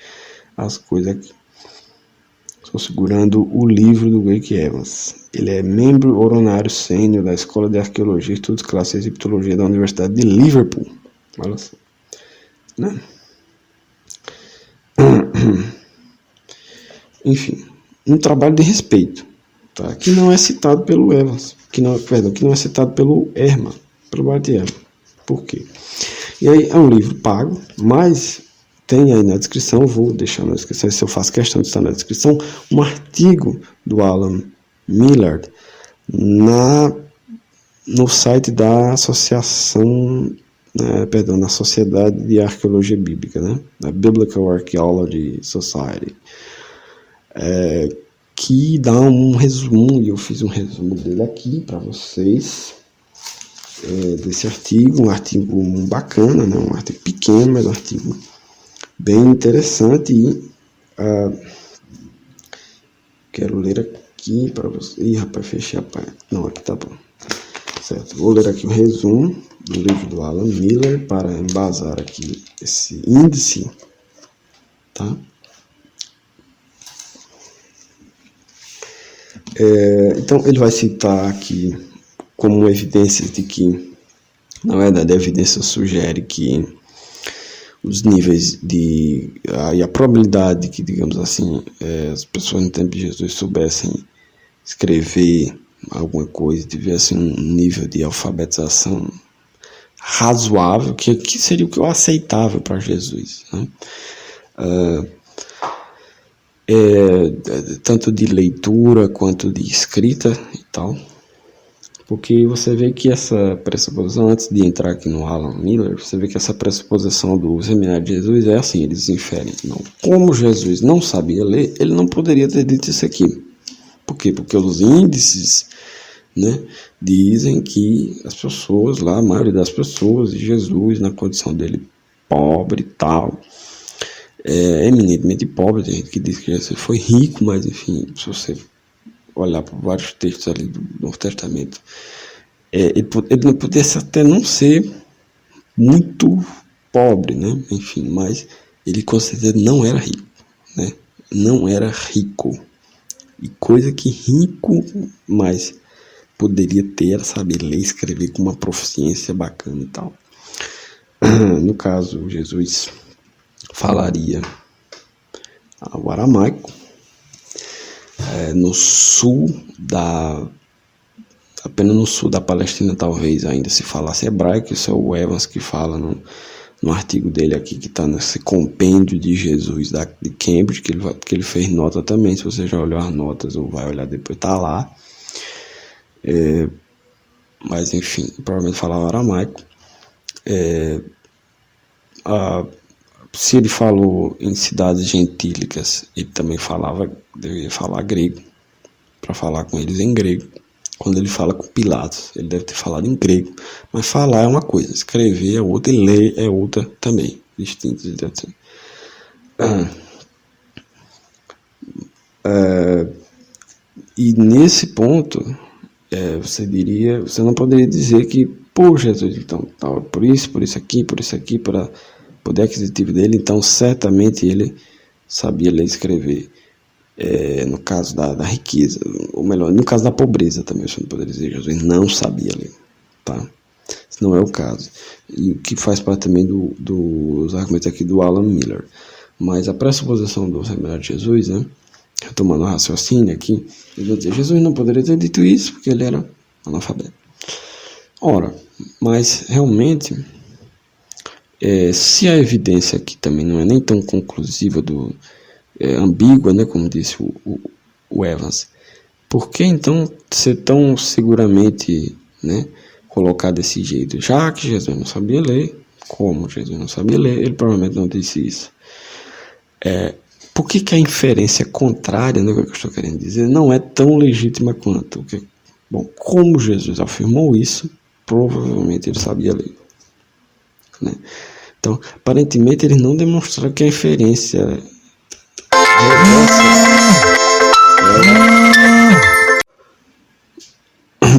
as coisas aqui. Estou segurando o livro do G.K. Evans. Ele é membro honorário sênior da Escola de Arqueologia, Estudos Clássicos e Egiptologia da Universidade de Liverpool. Olha só. Né? Enfim, um trabalho de respeito, tá? Que não é citado pelo Evans, que não é citado pelo Ehrman, pelo Bart Ehrman. Por quê? E aí é um livro pago, mas tem aí na descrição, vou deixar na descrição, se eu faço questão de estar na descrição, um artigo do Alan Miller no site da Associação, na Sociedade de Arqueologia Bíblica, né? Da Biblical Archaeology Society, que dá um resumo, e eu fiz um resumo dele aqui para vocês, desse artigo, um artigo bacana, né? Um artigo pequeno, mas um artigo bem interessante, e quero ler aqui para vocês. Rapaz, fechei a página. Não, aqui tá bom. Certo, vou ler aqui o resumo do livro do Alan Miller para embasar aqui esse índice, tá? Então, ele vai citar aqui como evidências de que, na verdade, a evidência sugere que os níveis e a probabilidade de que, digamos assim, as pessoas no tempo de Jesus soubessem escrever alguma coisa, tivessem um nível de alfabetização razoável, que seria o que eu aceitável para Jesus, né? Tanto de leitura quanto de escrita e tal, porque você vê que essa pressuposição, antes de entrar aqui no Alan Miller, você vê que essa pressuposição do seminário de Jesus é assim, eles inferem, não, como Jesus não sabia ler, ele não poderia ter dito isso aqui. Por quê? Porque os índices, né, dizem que as pessoas lá, a maioria das pessoas, e Jesus, na condição dele pobre e tal, eminentemente pobre, tem gente que diz que Jesus foi rico, mas enfim, se você olhar para vários textos ali do Novo Testamento, ele não podia até não ser muito pobre, né? Enfim, mas ele com certeza não era rico, né? Não era rico. E coisa que rico mais poderia ter era saber ler e escrever com uma proficiência bacana e tal. No caso, Jesus falaria o aramaico. No sul apenas no sul da Palestina talvez ainda se falasse hebraico. Isso é o Evans que fala no artigo dele aqui, que está nesse compêndio de Jesus de Cambridge, que ele fez nota também. Se você já olhou as notas ou vai olhar depois, está lá. Mas enfim, provavelmente falava aramaico. Se ele falou em cidades gentílicas, ele também deveria falar grego, para falar com eles em grego. Quando ele fala com Pilatos, ele deve ter falado em grego. Mas falar é uma coisa, escrever é outra e ler é outra também, distintas. E nesse ponto, você não poderia dizer que, por Jesus, então, por isso aqui, para o poder aquisitivo dele, então certamente ele sabia ler e escrever. No caso da riqueza, ou melhor, no caso da pobreza também, você não poderia dizer que Jesus não sabia ler, tá? Esse não é o caso. E o que faz parte também dos argumentos aqui do Alan Miller. Mas a pressuposição do seminário de Jesus, né? Retomando o raciocínio aqui, ele vai dizer, Jesus não poderia ter dito isso porque ele era analfabeto. Ora, mas realmente, se a evidência aqui também não é nem tão conclusiva, ambígua, né, como disse o Evans, por que então ser tão seguramente, né, colocar desse jeito? Já que Jesus não sabia ler, como Jesus não sabia ler, ele provavelmente não disse isso. Por que a inferência contrária, né, que eu estou querendo dizer, não é tão legítima quanto? Bom, como Jesus afirmou isso, provavelmente ele sabia ler, né? Então, aparentemente, eles não demonstraram que a inferência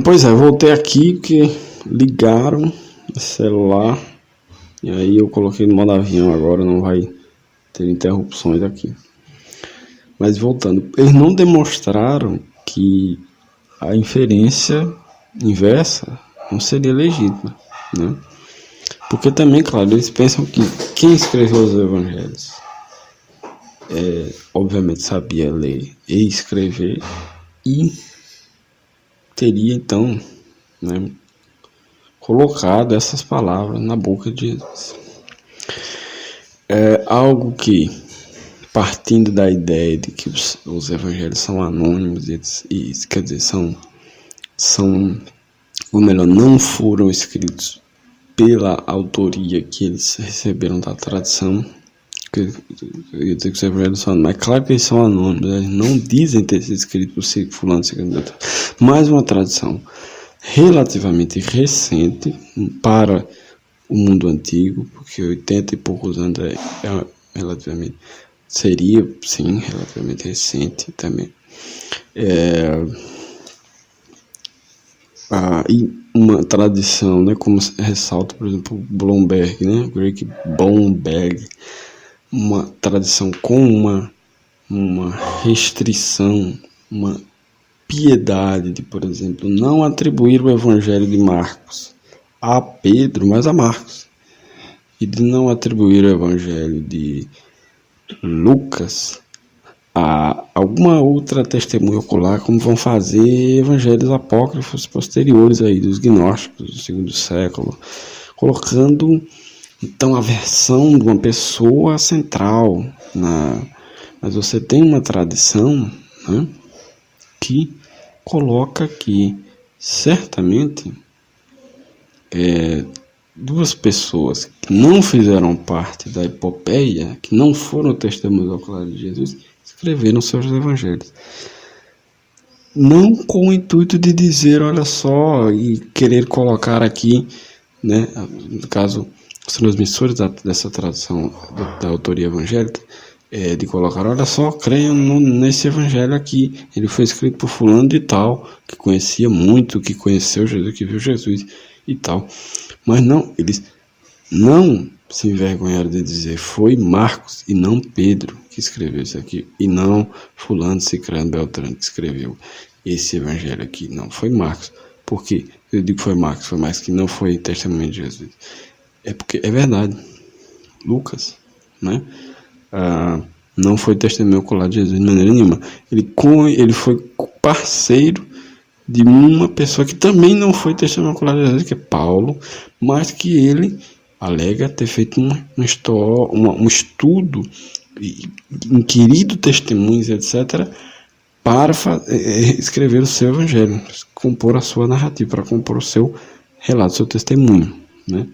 Pois é, voltei aqui porque ligaram o celular e aí eu coloquei no modo avião agora, não vai ter interrupções aqui. Mas voltando, eles não demonstraram que a inferência inversa não seria legítima, né? Porque também, claro, eles pensam que quem escreveu os evangelhos obviamente sabia ler e escrever e teria então, né, colocado essas palavras na boca de Jesus. Algo que, partindo da ideia de que os evangelhos são anônimos e quer dizer, ou melhor, não foram escritos pela autoria que eles receberam da tradição. Eu ia dizer que os evangelhos são anônimos, mas claro que eles são anônimos, eles não dizem ter sido escrito por fulano, mas uma tradição relativamente recente para o mundo antigo, porque 80 e poucos anos relativamente, seria sim relativamente recente também. E uma tradição, né, como ressalta, por exemplo, Blomberg, né, Greg Blomberg, uma tradição com uma restrição, uma piedade de, por exemplo, não atribuir o evangelho de Marcos a Pedro, mas a Marcos, e de não atribuir o evangelho de Lucas a alguma outra testemunha ocular, como vão fazer evangelhos apócrifos posteriores aí, dos gnósticos do segundo século, colocando então a versão de uma pessoa central. Mas você tem uma tradição, né, que coloca que certamente duas pessoas que não fizeram parte da epopeia, que não foram testemunhas oculares de Jesus, escreveram seus evangelhos. Não com o intuito de dizer, olha só, e querer colocar aqui, né, no caso, os transmissores dessa tradição da autoria evangélica, de colocar, olha só, creiam nesse evangelho aqui, ele foi escrito por fulano de tal, que conhecia muito, que conheceu Jesus, que viu Jesus e tal. Mas não, eles não se envergonharam de dizer, foi Marcos e não Pedro que escreveu isso aqui, e não fulano, cicrano, beltrano que escreveu esse evangelho aqui. Não, foi Marcos. Por quê? Eu digo que foi Marcos que não foi testemunho de Jesus. É porque é verdade. Lucas, né? Não foi testemunho ocular de Jesus de maneira nenhuma. Ele foi parceiro de uma pessoa que também não foi testemunho ocular de Jesus, que é Paulo, mas que ele alega ter feito um estudo, inquirido testemunhos, etc., para escrever o seu evangelho, compor a sua narrativa, para compor o seu relato, o seu testemunho, né?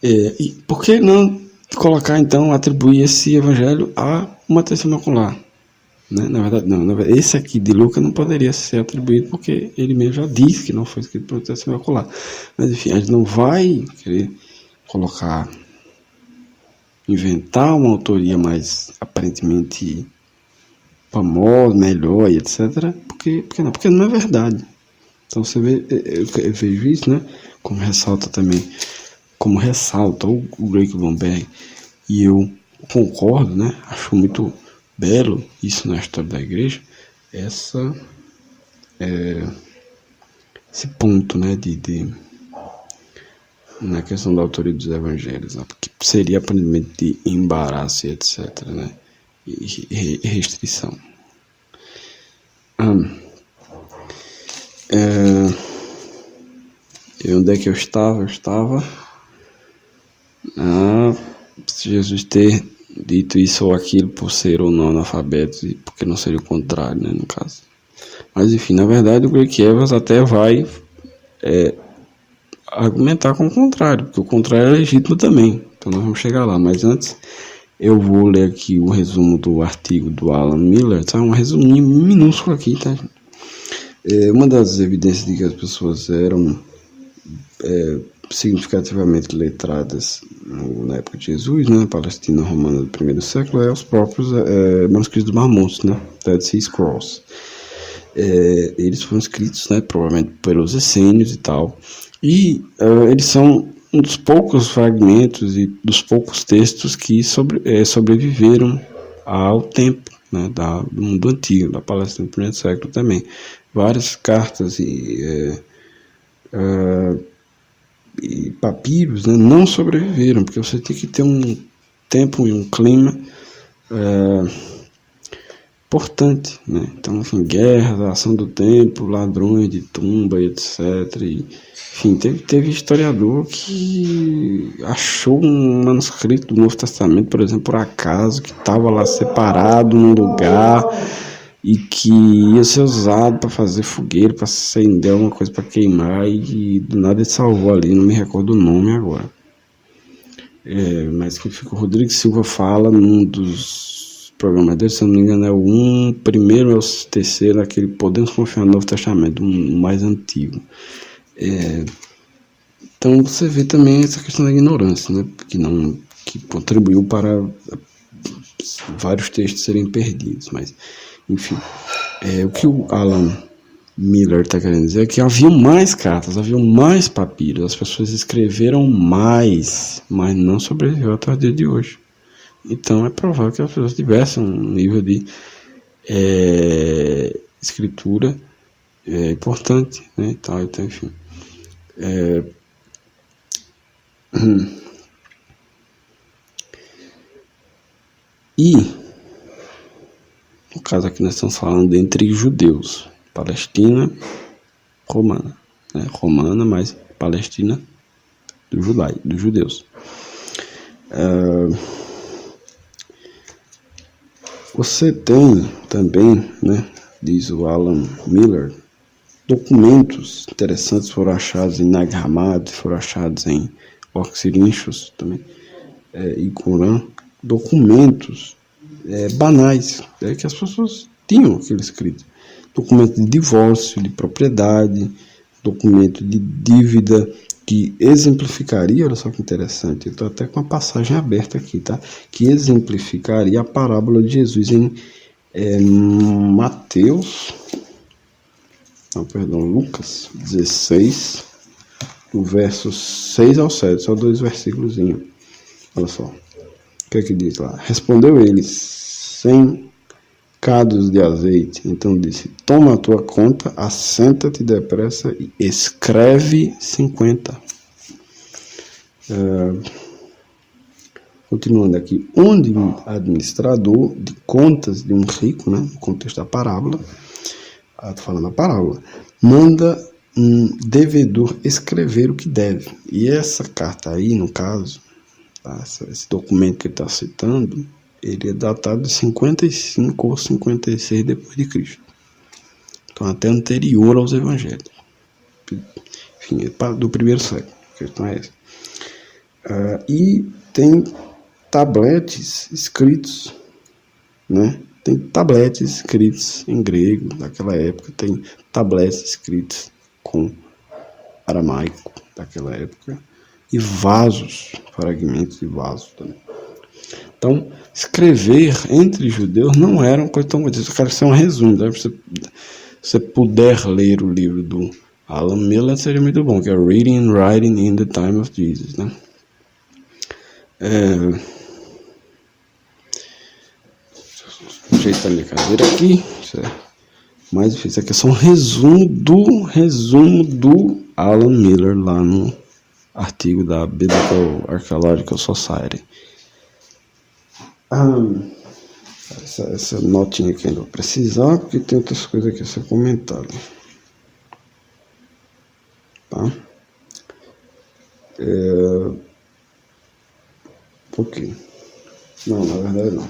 E por que não colocar, então, atribuir esse evangelho a uma testemunha ocular? Né? Na verdade, não. Esse aqui de Lucas não poderia ser atribuído porque ele mesmo já disse que não foi escrito por testemunha ocular. Mas, enfim, a gente não vai querer inventar uma autoria mais aparentemente famosa, melhor, e etc. Porque não é verdade. Então você vê, eu vejo isso, né? Como ressalta o Greg Blomberg, e eu concordo, né? Acho muito belo isso na história da igreja, esse ponto, né? Na questão da autoria dos evangelhos, né? Porque seria aparentemente de embaraço e etc., né? E restrição. Onde é que eu estava? Eu estava Jesus ter dito isso ou aquilo por ser ou não analfabeto, e porque não seria o contrário, né, no caso. Mas enfim, na verdade o Greg Evans até vai argumentar com o contrário, porque o contrário é legítimo também. Então nós vamos chegar lá, mas antes eu vou ler aqui o resumo do artigo do Alan Miller, tá? Um resuminho minúsculo aqui, tá? Uma das evidências de que as pessoas eram significativamente letradas na época de Jesus, né, Palestina romana do primeiro século, é os próprios manuscritos do Mar Morto, né, Dead Sea Scrolls. Eles foram escritos, né, provavelmente pelos essênios e tal, e eles são um dos poucos fragmentos e dos poucos textos que sobreviveram ao tempo, né, do mundo antigo, da Palestina do primeiro século também. Várias cartas e papiros, né, não sobreviveram, porque você tem que ter um tempo e um clima importante, né? Então, enfim, guerras, ação do tempo, ladrões de tumba, etc. E, enfim, teve historiador que achou um manuscrito do Novo Testamento, por exemplo, por acaso, que estava lá separado num lugar e que ia ser usado para fazer fogueira, para acender alguma coisa para queimar, e do nada ele salvou ali, não me recordo o nome agora. Mas que o Rodrigo Silva fala num dos programas dele, se eu não me engano, é o primeiro ou o terceiro, aquele Podemos Confiar no Novo Testamento, o mais antigo. Então você vê também essa questão da ignorância, né, que contribuiu para vários textos serem perdidos, mas enfim, o que o Alan Miller está querendo dizer é que haviam mais cartas, haviam mais papiros, as pessoas escreveram mais, mas não sobreviveu até o dia de hoje. Então é provável que as pessoas tivessem um nível de escritura importante, né, e tal, então, enfim. E no caso aqui nós estamos falando entre judeus, Palestina romana, né? Romana, mas Palestina dos judeus. Você tem também, né, diz o Alan Miller, documentos interessantes foram achados em Nag Hammadi, foram achados em Oxyrhynchus também, e Corã, documentos banais, que as pessoas tinham aquele escrito. Documento de divórcio, de propriedade, documento de dívida, que exemplificaria, olha só que interessante, eu estou até com a passagem aberta aqui, tá? Que exemplificaria a parábola de Jesus em Lucas 16, do verso 6 ao 7, só 2 versículos. Olha só, o que é que diz lá? Respondeu ele, 100 cados de azeite. Então disse, toma a tua conta, assenta-te depressa e escreve 50. Continuando aqui, onde um administrador de contas de um rico, né, no contexto da parábola, estou falando a parábola, manda um devedor escrever o que deve. E essa carta aí, no caso, tá, esse documento que ele está citando, ele é datado de 55 ou 56 depois de Cristo. Então, até anterior aos evangelhos. Enfim, do primeiro século. A questão é essa. E tem tabletes escritos, né? Tem tabletes escritos em grego daquela época, tem tabletes escritos com aramaico daquela época e vasos, fragmentos de vasos também. Então, escrever entre judeus não era uma coisa tão bonita. Eu quero ser um resumo, né? Se você puder ler o livro do Alan Miller, seria muito bom, que é Reading and Writing in the Time of Jesus, né? Ajeitar minha cadeira aqui. Isso é mais difícil. Aqui é só um resumo do Alan Miller lá no artigo da Biblical Archaeological Society. Essa notinha aqui ainda vou precisar, porque tem outras coisas aqui a ser comentada. Tá? Por quê? Não, na verdade não.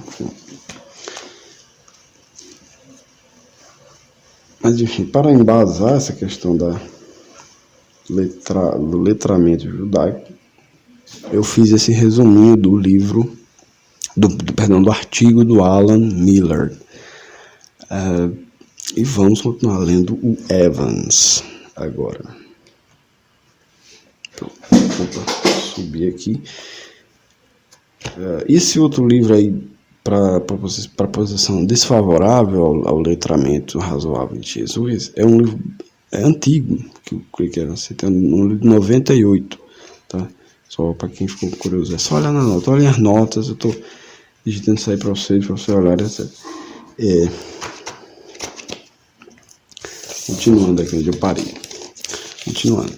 Mas enfim, para embasar essa questão do letramento judaico, eu fiz esse resuminho do livro, do artigo do Alan Miller. E vamos continuar lendo o Evans agora. Vou subir aqui. Esse outro livro aí, para posição desfavorável ao letramento razoável de Jesus, é um livro antigo, que o Craig Evans tem um livro de 98, tá? Só para quem ficou curioso, é só olhar na nota, olhem as notas, eu estou digitando isso aí para vocês olharem, etc. Continuando aqui onde eu parei. Continuando.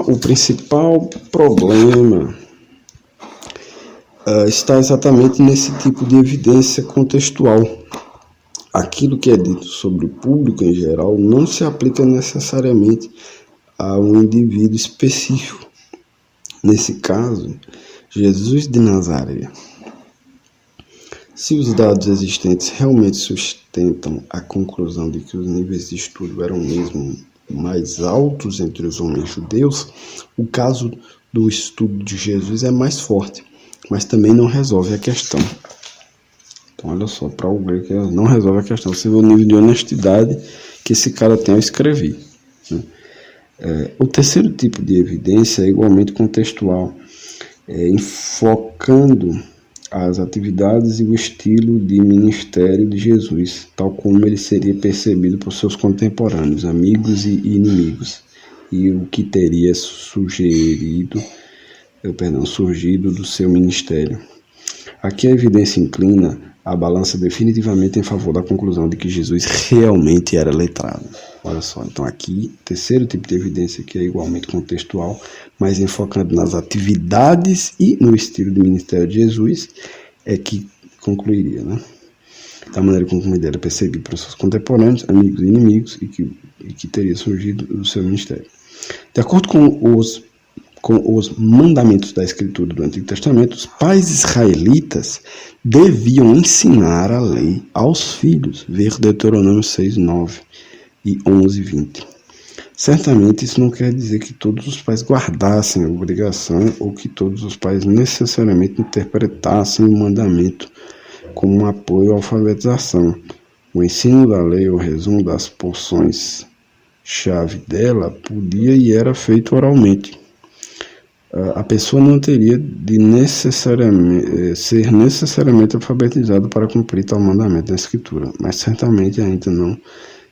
O principal problema está exatamente nesse tipo de evidência contextual. Aquilo que é dito sobre o público em geral não se aplica necessariamente a um indivíduo específico. Nesse caso, Jesus de Nazaré. Se os dados existentes realmente sustentam a conclusão de que os níveis de estudo eram mesmo mais altos entre os homens judeus, o caso do estudo de Jesus é mais forte, mas também não resolve a questão. Então, olha só, para o grego não resolve a questão. Você vê o nível de honestidade que esse cara tem ao escrever, né? O terceiro tipo de evidência é igualmente contextual, enfocando as atividades e o estilo de ministério de Jesus, tal como ele seria percebido por seus contemporâneos, amigos e inimigos, e o que teria surgido do seu ministério. Aqui a evidência inclina a balança definitivamente em favor da conclusão de que Jesus realmente era letrado. Olha só, então aqui, terceiro tipo de evidência que é igualmente contextual, mas enfocando nas atividades e no estilo de ministério de Jesus, é que concluiria, né? Da maneira como ele era percebido por seus contemporâneos, amigos e inimigos, e que teria surgido do seu ministério. De acordo com os mandamentos da Escritura do Antigo Testamento, os pais israelitas deviam ensinar a lei aos filhos, ver Deuteronômio 6:9 e 11:20. Certamente isso não quer dizer que todos os pais guardassem a obrigação ou que todos os pais necessariamente interpretassem o mandamento como um apoio à alfabetização. O ensino da lei, o resumo das porções-chave dela, podia e era feito oralmente. A pessoa não teria de ser necessariamente alfabetizada para cumprir tal mandamento da Escritura, mas certamente ainda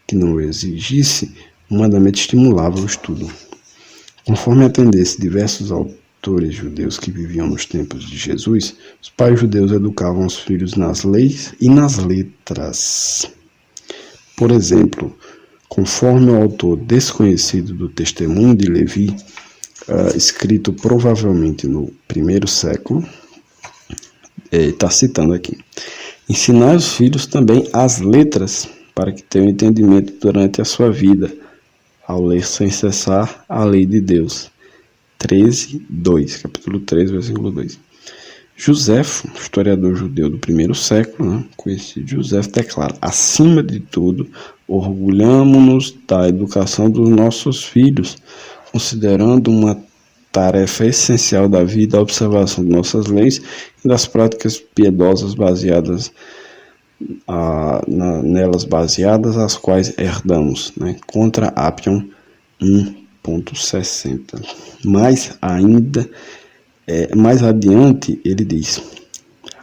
que não exigisse, o mandamento estimulava o estudo. Conforme atendesse diversos autores judeus que viviam nos tempos de Jesus, os pais judeus educavam os filhos nas leis e nas letras. Por exemplo, conforme o autor desconhecido do Testemunho de Levi, escrito provavelmente no primeiro século, Está citando aqui. Ensinar os filhos também as letras, para que tenham entendimento durante a sua vida, ao ler sem cessar a lei de Deus. 13:2, capítulo 3, versículo 2. Joséfo, historiador judeu do primeiro século, conhecido Joséfo, declara: acima de tudo, orgulhamo-nos da educação dos nossos filhos, considerando uma tarefa essencial da vida a observação de nossas leis e das práticas piedosas baseadas nelas baseadas, as quais herdamos, contra Apion 1.60. Mais adiante ele diz: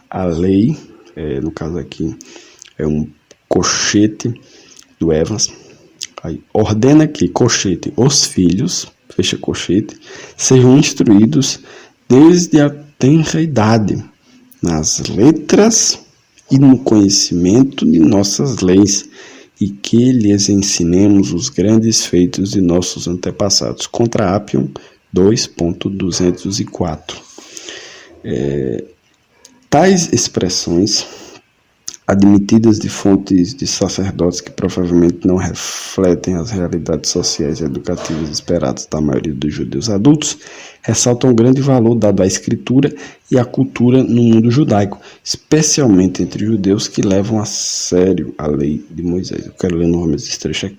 a lei, no caso aqui é um cochete do Evans, aí, ordena que, cochete, os filhos, fecha cochete, sejam instruídos desde a tenra idade nas letras e no conhecimento de nossas leis, e que lhes ensinemos os grandes feitos de nossos antepassados. Contra Apion 2.204. Tais expressões, admitidas de fontes de sacerdotes que provavelmente não refletem as realidades sociais e educativas esperadas da maioria dos judeus adultos, ressaltam o grande valor dado à escritura e à cultura no mundo judaico, especialmente entre judeus que levam a sério a lei de Moisés. Eu quero ler novamente esse trecho aqui.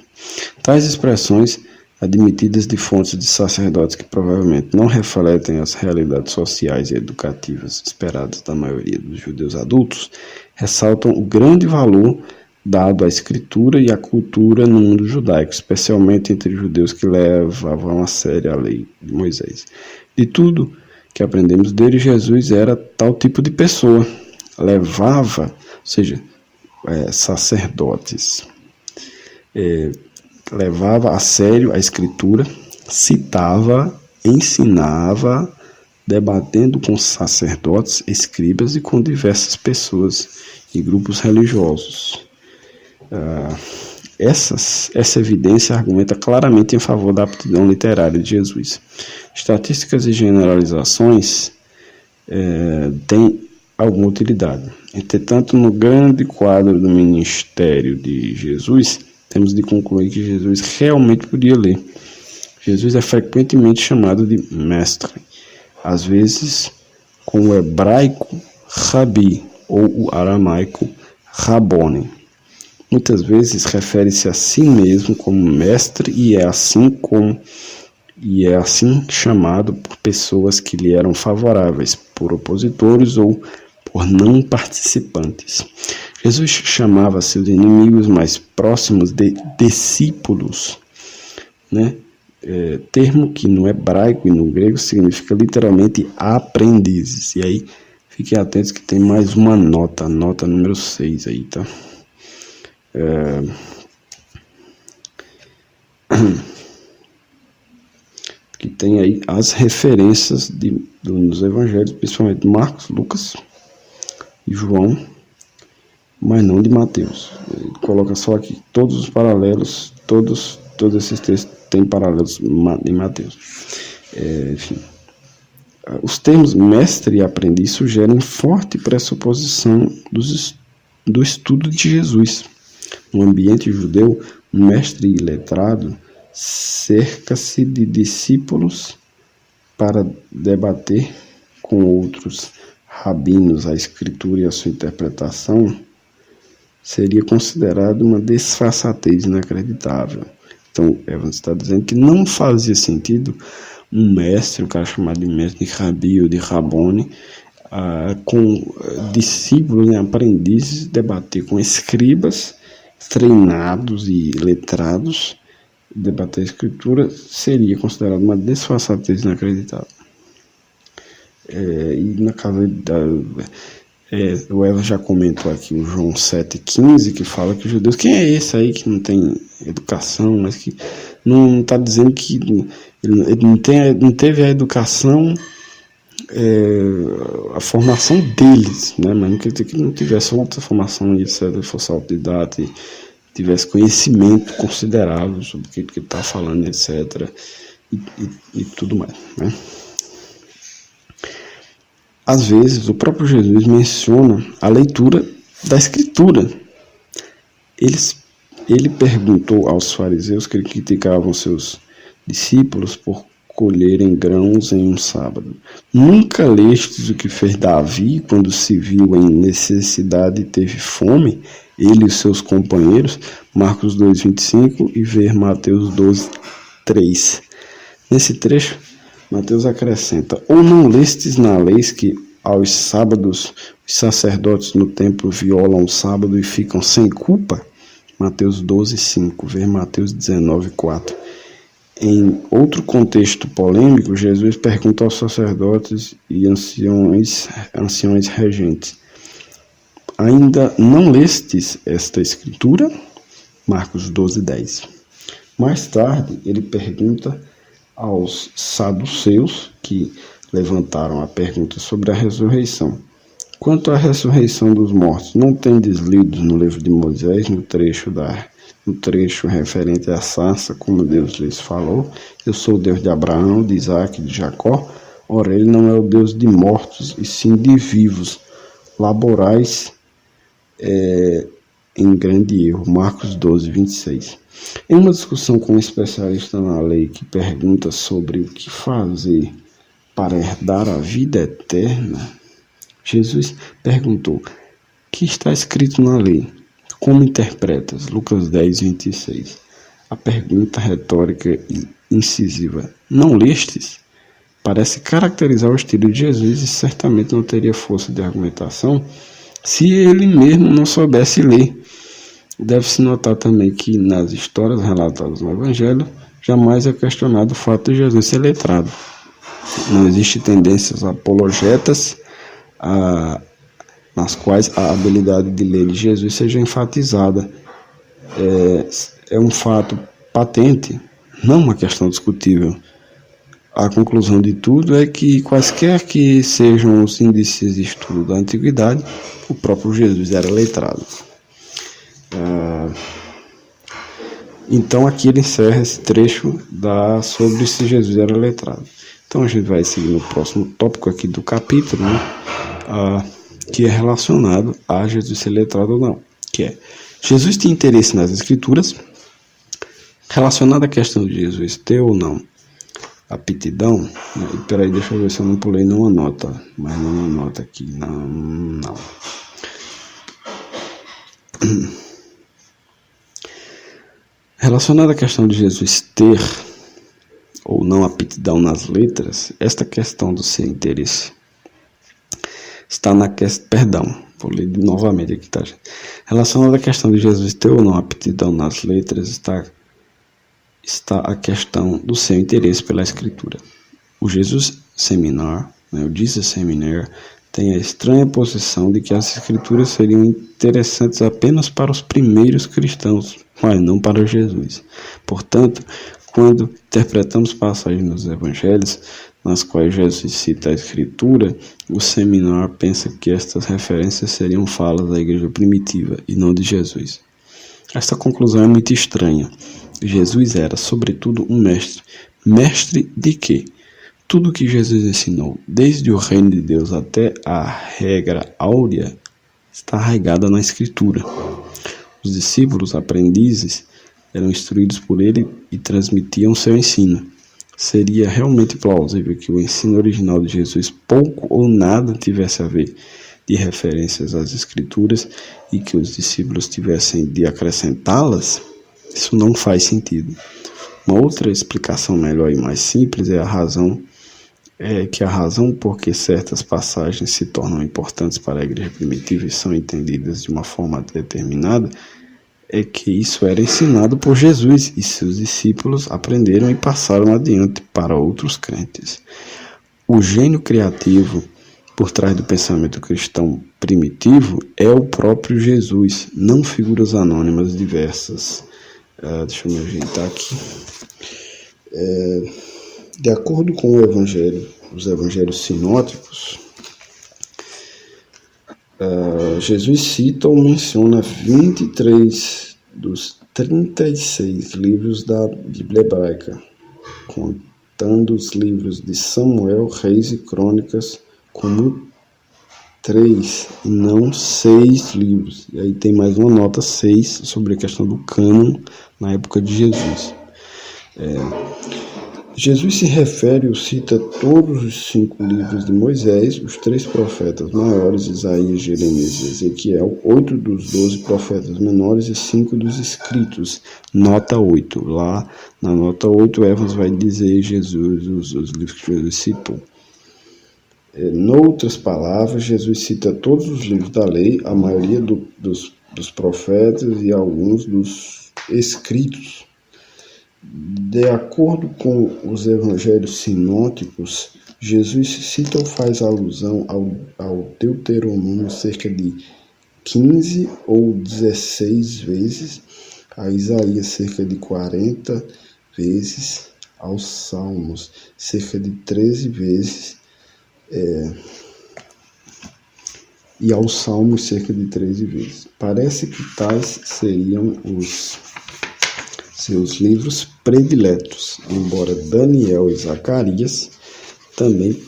Tais expressões, admitidas de fontes de sacerdotes que provavelmente não refletem as realidades sociais e educativas esperadas da maioria dos judeus adultos, ressaltam o grande valor dado à escritura e à cultura no mundo judaico, especialmente entre judeus que levavam a sério a lei de Moisés. De tudo que aprendemos dele, Jesus era tal tipo de pessoa. Levava, ou seja, sacerdotes, levava a sério a escritura, citava, ensinava, debatendo com sacerdotes, escribas e com diversas pessoas e grupos religiosos. Essa evidência argumenta claramente em favor da aptidão literária de Jesus. Estatísticas e generalizações têm alguma utilidade. Entretanto, no grande quadro do ministério de Jesus, temos de concluir que Jesus realmente podia ler. Jesus é frequentemente chamado de mestre, às vezes com o hebraico rabi ou o aramaico rabone. Muitas vezes refere-se a si mesmo como mestre e é assim chamado por pessoas que lhe eram favoráveis, por opositores ou por não participantes. Jesus chamava seus inimigos mais próximos de discípulos, termo que no hebraico e no grego significa literalmente aprendizes. E aí, fiquem atentos que tem mais uma nota, a nota número 6 aí, tá? Que tem aí as referências nos evangelhos, principalmente Marcos, Lucas e João, mas não de Mateus. Ele coloca só aqui todos os paralelos, todos esses textos têm paralelos em Mateus. Enfim, os termos mestre e aprendiz sugerem forte pressuposição do estudo de Jesus. No ambiente judeu, um mestre iletrado cerca-se de discípulos para debater com outros rabinos a escritura e a sua interpretação. Seria considerado uma desfaçatez inacreditável. Então, Evans está dizendo que não fazia sentido um mestre, um cara chamado de mestre de rabi ou de rabone, com discípulos, aprendizes, debater com escribas treinados e letrados, debater a escritura seria considerado uma desfaçatez inacreditável. E na casa o Eva já comentou aqui o João 7,15, que fala que os judeus, quem é esse aí que não tem educação, mas que não está dizendo que ele não teve a educação, a formação deles, mas não quer dizer que não tivesse outra formação, etc., fosse autodidata e tivesse conhecimento considerável sobre o que ele está falando, etc., e tudo mais, às vezes, o próprio Jesus menciona a leitura da Escritura. Ele perguntou aos fariseus que criticavam seus discípulos por colherem grãos em um sábado: nunca lestes o que fez Davi quando se viu em necessidade e teve fome, ele e os seus companheiros? Marcos 2,25 e ver Mateus 12,3. Nesse trecho, Mateus acrescenta: ou não lestes na lei que aos sábados os sacerdotes no templo violam o sábado e ficam sem culpa? Mateus 12,5, ver Mateus 19,4. Em outro contexto polêmico, Jesus pergunta aos sacerdotes e anciões regentes: ainda não lestes esta escritura? Marcos 12,10. Mais tarde, ele pergunta aos saduceus, que levantaram a pergunta sobre a ressurreição: quanto à ressurreição dos mortos, não tendes lido no livro de Moisés, no trecho referente à sarça, como Deus lhes falou: eu sou o Deus de Abraão, de Isaque e de Jacó? Ora, ele não é o Deus de mortos, e sim de vivos. Laborais em grande erro. Marcos 12,26. Em uma discussão com um especialista na lei que pergunta sobre o que fazer para herdar a vida eterna, Jesus perguntou: que está escrito na lei? Como interpretas? Lucas 10,26. A pergunta retórica e incisiva: não lestes? Parece caracterizar o estilo de Jesus e certamente não teria força de argumentação se ele mesmo não soubesse ler. Deve-se notar também que nas histórias relatadas no Evangelho, jamais é questionado o fato de Jesus ser letrado. Não existe tendências apologetas nas quais a habilidade de ler de Jesus seja enfatizada. É um fato patente, não uma questão discutível. A conclusão de tudo é que, quaisquer que sejam os índices de estudo da antiguidade, o próprio Jesus era letrado. Então aqui ele encerra esse trecho sobre se Jesus era letrado. Então a gente vai seguir no próximo tópico aqui do capítulo, né, que é relacionado a Jesus ser letrado ou não, que é: Jesus tinha interesse nas Escrituras. Relacionado à questão de Jesus ter ou não aptidão, né, e peraí, deixa eu ver se eu não pulei nenhuma nota, mas nenhuma nota aqui, não. Relacionado à questão de Jesus ter ou não aptidão nas letras, esta questão do seu interesse está na questão, perdão, vou ler novamente aqui, tá, gente? Relacionado à questão de Jesus ter ou não aptidão nas letras, está a questão do seu interesse pela Escritura. O Jesus Seminar, né, o Jesus Seminar, tem a estranha posição de que as Escrituras seriam interessantes apenas para os primeiros cristãos, mas não para Jesus. Portanto, quando interpretamos passagens nos Evangelhos, nas quais Jesus cita a Escritura, o Seminar pensa que estas referências seriam falas da igreja primitiva e não de Jesus. Esta conclusão é muito estranha. Jesus era, sobretudo, um mestre. Mestre de quê? Tudo que Jesus ensinou, desde o reino de Deus até a regra áurea, está arraigada na Escritura. Os discípulos, aprendizes, eram instruídos por ele e transmitiam seu ensino. Seria realmente plausível que o ensino original de Jesus pouco ou nada tivesse a ver de referências às Escrituras e que os discípulos tivessem de acrescentá-las? Isso não faz sentido. Uma outra explicação melhor e mais simples é a razão por que certas passagens se tornam importantes para a igreja primitiva e são entendidas de uma forma determinada, é que isso era ensinado por Jesus e seus discípulos aprenderam e passaram adiante para outros crentes. O gênio criativo por trás do pensamento cristão primitivo é o próprio Jesus, não figuras anônimas diversas. Deixa eu me ajeitar aqui. De acordo com o Evangelho, os Evangelhos sinóticos, Jesus cita ou menciona 23 dos 36 livros da Bíblia hebraica, contando os livros de Samuel, Reis e Crônicas como 3 e não 6 livros. E aí tem mais uma nota 6 sobre a questão do cânon na época de Jesus. Jesus se refere ou cita todos os 5 livros de Moisés, os 3 profetas maiores, Isaías, Jeremias e Ezequiel, 8 dos 12 profetas menores e 5 dos escritos, nota 8. Lá na nota 8, Evans vai dizer Jesus, os livros que Jesus citou. Noutras palavras, Jesus cita todos os livros da lei, a maioria dos profetas e alguns dos escritos. De acordo com os evangelhos sinóticos, Jesus cita ou faz alusão ao Deuteronômio cerca de 15 ou 16 vezes, a Isaías cerca de 40 vezes, aos Salmos cerca de 13 vezes, e aos Salmos cerca de 13 vezes. Parece que tais seriam os seus livros prediletos, embora Daniel e Zacarias também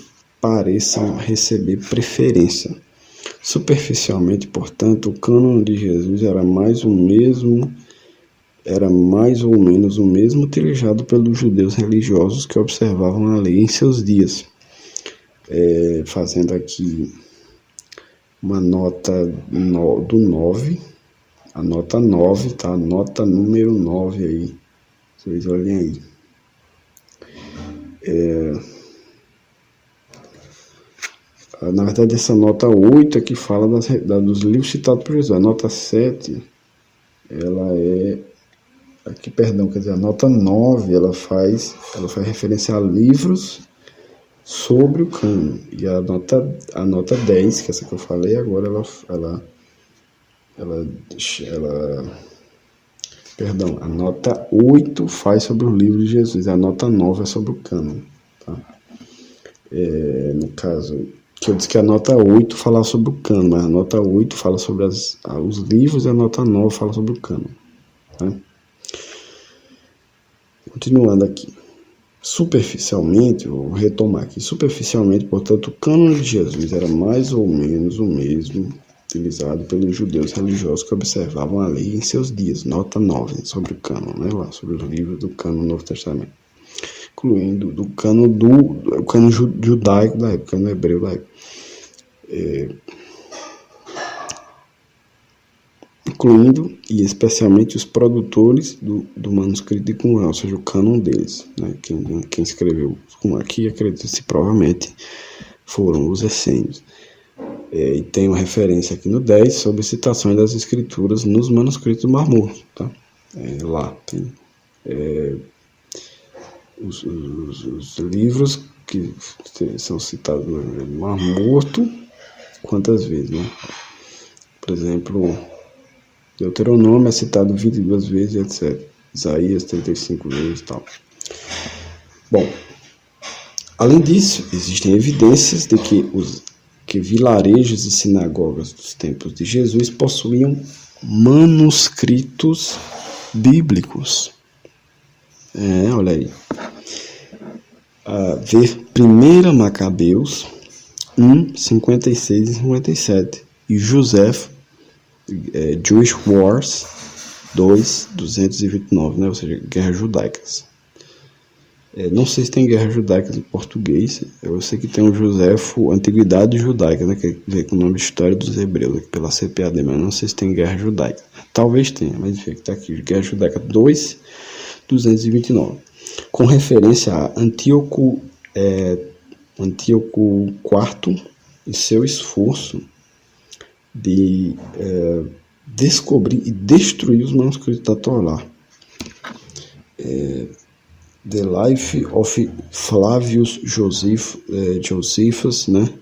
pareçam receber preferência. Superficialmente, portanto, o cânon de Jesus era mais ou menos o mesmo utilizado pelos judeus religiosos que observavam a lei em seus dias. Fazendo aqui uma nota do 9, a nota 9, tá? A nota número 9 aí, vocês olhem aí. Na verdade, essa nota 8 aqui fala dos livros citados por Jesus. A nota 7, ela é... Aqui, perdão, quer dizer, a nota 9, ela faz referência a livros sobre o cânon. E a nota 10, que é essa que eu falei agora, perdão, a nota 8 faz sobre o livro de Jesus, a nota 9 é sobre o cânon, tá? No caso, que eu disse que a nota 8 fala sobre o cânon, mas a nota 8 fala sobre os livros e a nota 9 fala sobre o cânon, tá? Continuando aqui. Superficialmente, vou retomar aqui, portanto, o cânon de Jesus era mais ou menos o mesmo utilizado pelos judeus religiosos que observavam a lei em seus dias, nota 9, sobre o cânon, né, lá, sobre os livros do cânon do Novo Testamento, incluindo o cânon judaico da época, o cânon hebreu da época, incluindo e especialmente os produtores do manuscrito de Qumran, ou seja, o cânon deles, né? Quem escreveu aqui, acredita-se, provavelmente foram os essênios. E tem uma referência aqui no 10 sobre citações das escrituras nos manuscritos do Mar Morto, tá? Lá tem os livros que são citados no Mar Morto, quantas vezes, né? Por exemplo, Deuteronômio é citado 22 vezes, etc. Isaías 35 vezes e tal. Bom, além disso, existem evidências de que vilarejos e sinagogas dos tempos de Jesus possuíam manuscritos bíblicos. Olha aí. Ver 1 Macabeus 1, 56 e 57 e Joseph Jewish Wars 2, 229, né? Ou seja, Guerras Judaicas. Não sei se tem Guerras Judaicas em português. Eu sei que tem o Joséfo Antiguidade Judaica, né? Que vem com o nome de História dos Hebreus, aqui pela CPAD, mas não sei se tem Guerra Judaica. Talvez tenha, mas enfim, está aqui, Guerra Judaica 2, 229. Com referência a Antíoco IV e seu esforço de descobrir e destruir os manuscritos da Torá. The Life of Flavius Josephus, né?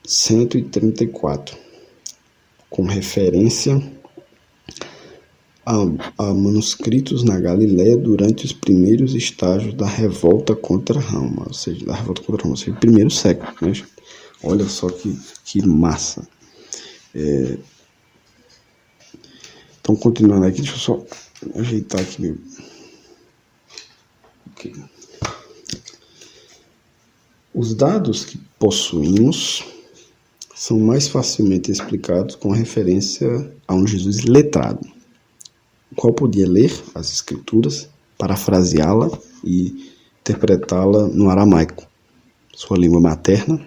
134, com referência a manuscritos na Galiléia durante os primeiros estágios da revolta contra Roma, ou seja, primeiro século, né? Olha só que massa. Então, continuando aqui, deixa eu só ajeitar aqui meu... Okay. Os dados que possuímos são mais facilmente explicados com referência a um Jesus letrado, o qual podia ler as escrituras, parafraseá-la e interpretá-la no aramaico, sua língua materna.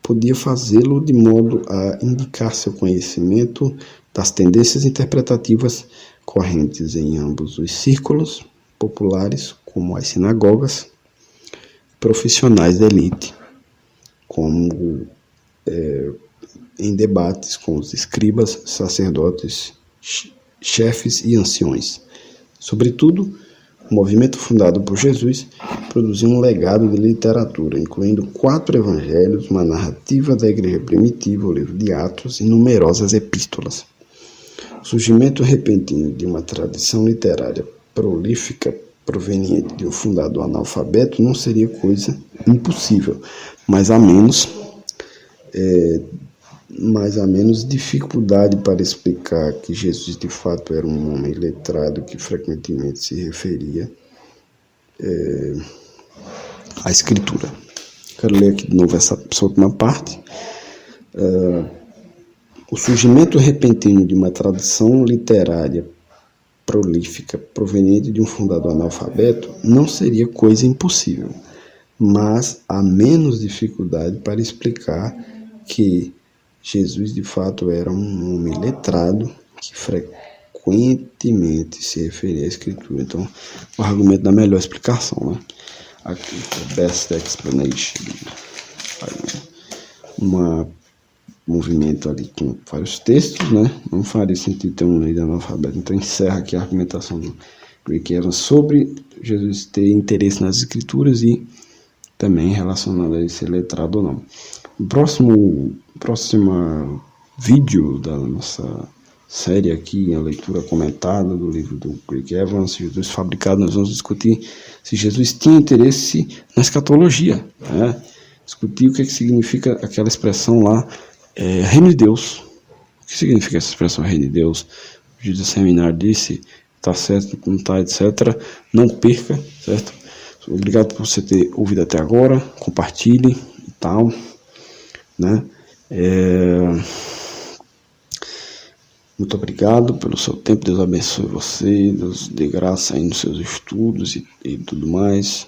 Podia fazê-lo de modo a indicar seu conhecimento das tendências interpretativas correntes em ambos os círculos populares, como as sinagogas, profissionais da elite, como em debates com os escribas, sacerdotes, chefes e anciões. Sobretudo, o movimento fundado por Jesus produziu um legado de literatura, incluindo 4 evangelhos, uma narrativa da igreja primitiva, o livro de Atos e numerosas epístolas. O surgimento repentino de uma tradição literária prolífica proveniente de um fundador analfabeto não seria coisa impossível, mas a menos dificuldade para explicar que Jesus de fato era um homem letrado que frequentemente se referia à Escritura. Quero ler aqui de novo essa última parte. O surgimento repentino de uma tradição literária prolífica proveniente de um fundador analfabeto não seria coisa impossível, mas há menos dificuldade para explicar que Jesus de fato era um homem letrado que frequentemente se referia à Escritura. Então, o argumento da melhor explicação, né? Aqui, the best explanation. Um movimento ali com vários textos, né? Não faria sentido ter um leitor analfabeto. Então, encerra aqui a argumentação do Rick Evans sobre Jesus ter interesse nas Escrituras e também relacionado a ele ser letrado ou não. O próximo vídeo da nossa série aqui, a leitura comentada do livro do Rick Evans, Jesus Fabricado, nós vamos discutir se Jesus tinha interesse na escatologia, né? Discutir o que significa aquela expressão lá, Reino de Deus. O que significa essa expressão Reino de Deus? O Jesus Seminário disse, está certo, não está, etc. Não perca, certo? Obrigado por você ter ouvido até agora, compartilhe e tal, né? Muito obrigado pelo seu tempo, Deus abençoe você, Deus dê graça aí nos seus estudos e tudo mais.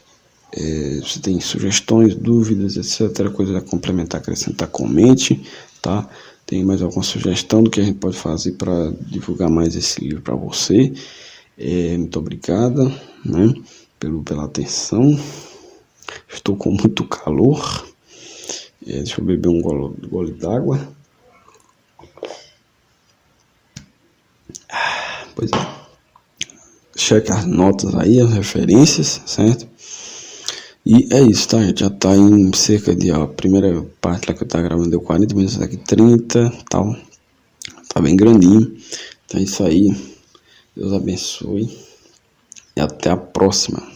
Você tem sugestões, dúvidas, etc., coisa a complementar, acrescentar, comente, tá? Tem mais alguma sugestão do que a gente pode fazer para divulgar mais esse livro para você? Muito obrigada, né, pela atenção. Estou com muito calor. Deixa eu beber um gole d'água. Pois é. Checa as notas aí, as referências, certo? E é isso, tá, gente? Já tá em cerca de, a primeira parte lá que eu tava gravando deu 40 minutos, aqui 30, tal. Tá bem grandinho. Então é isso aí. Deus abençoe. E até a próxima.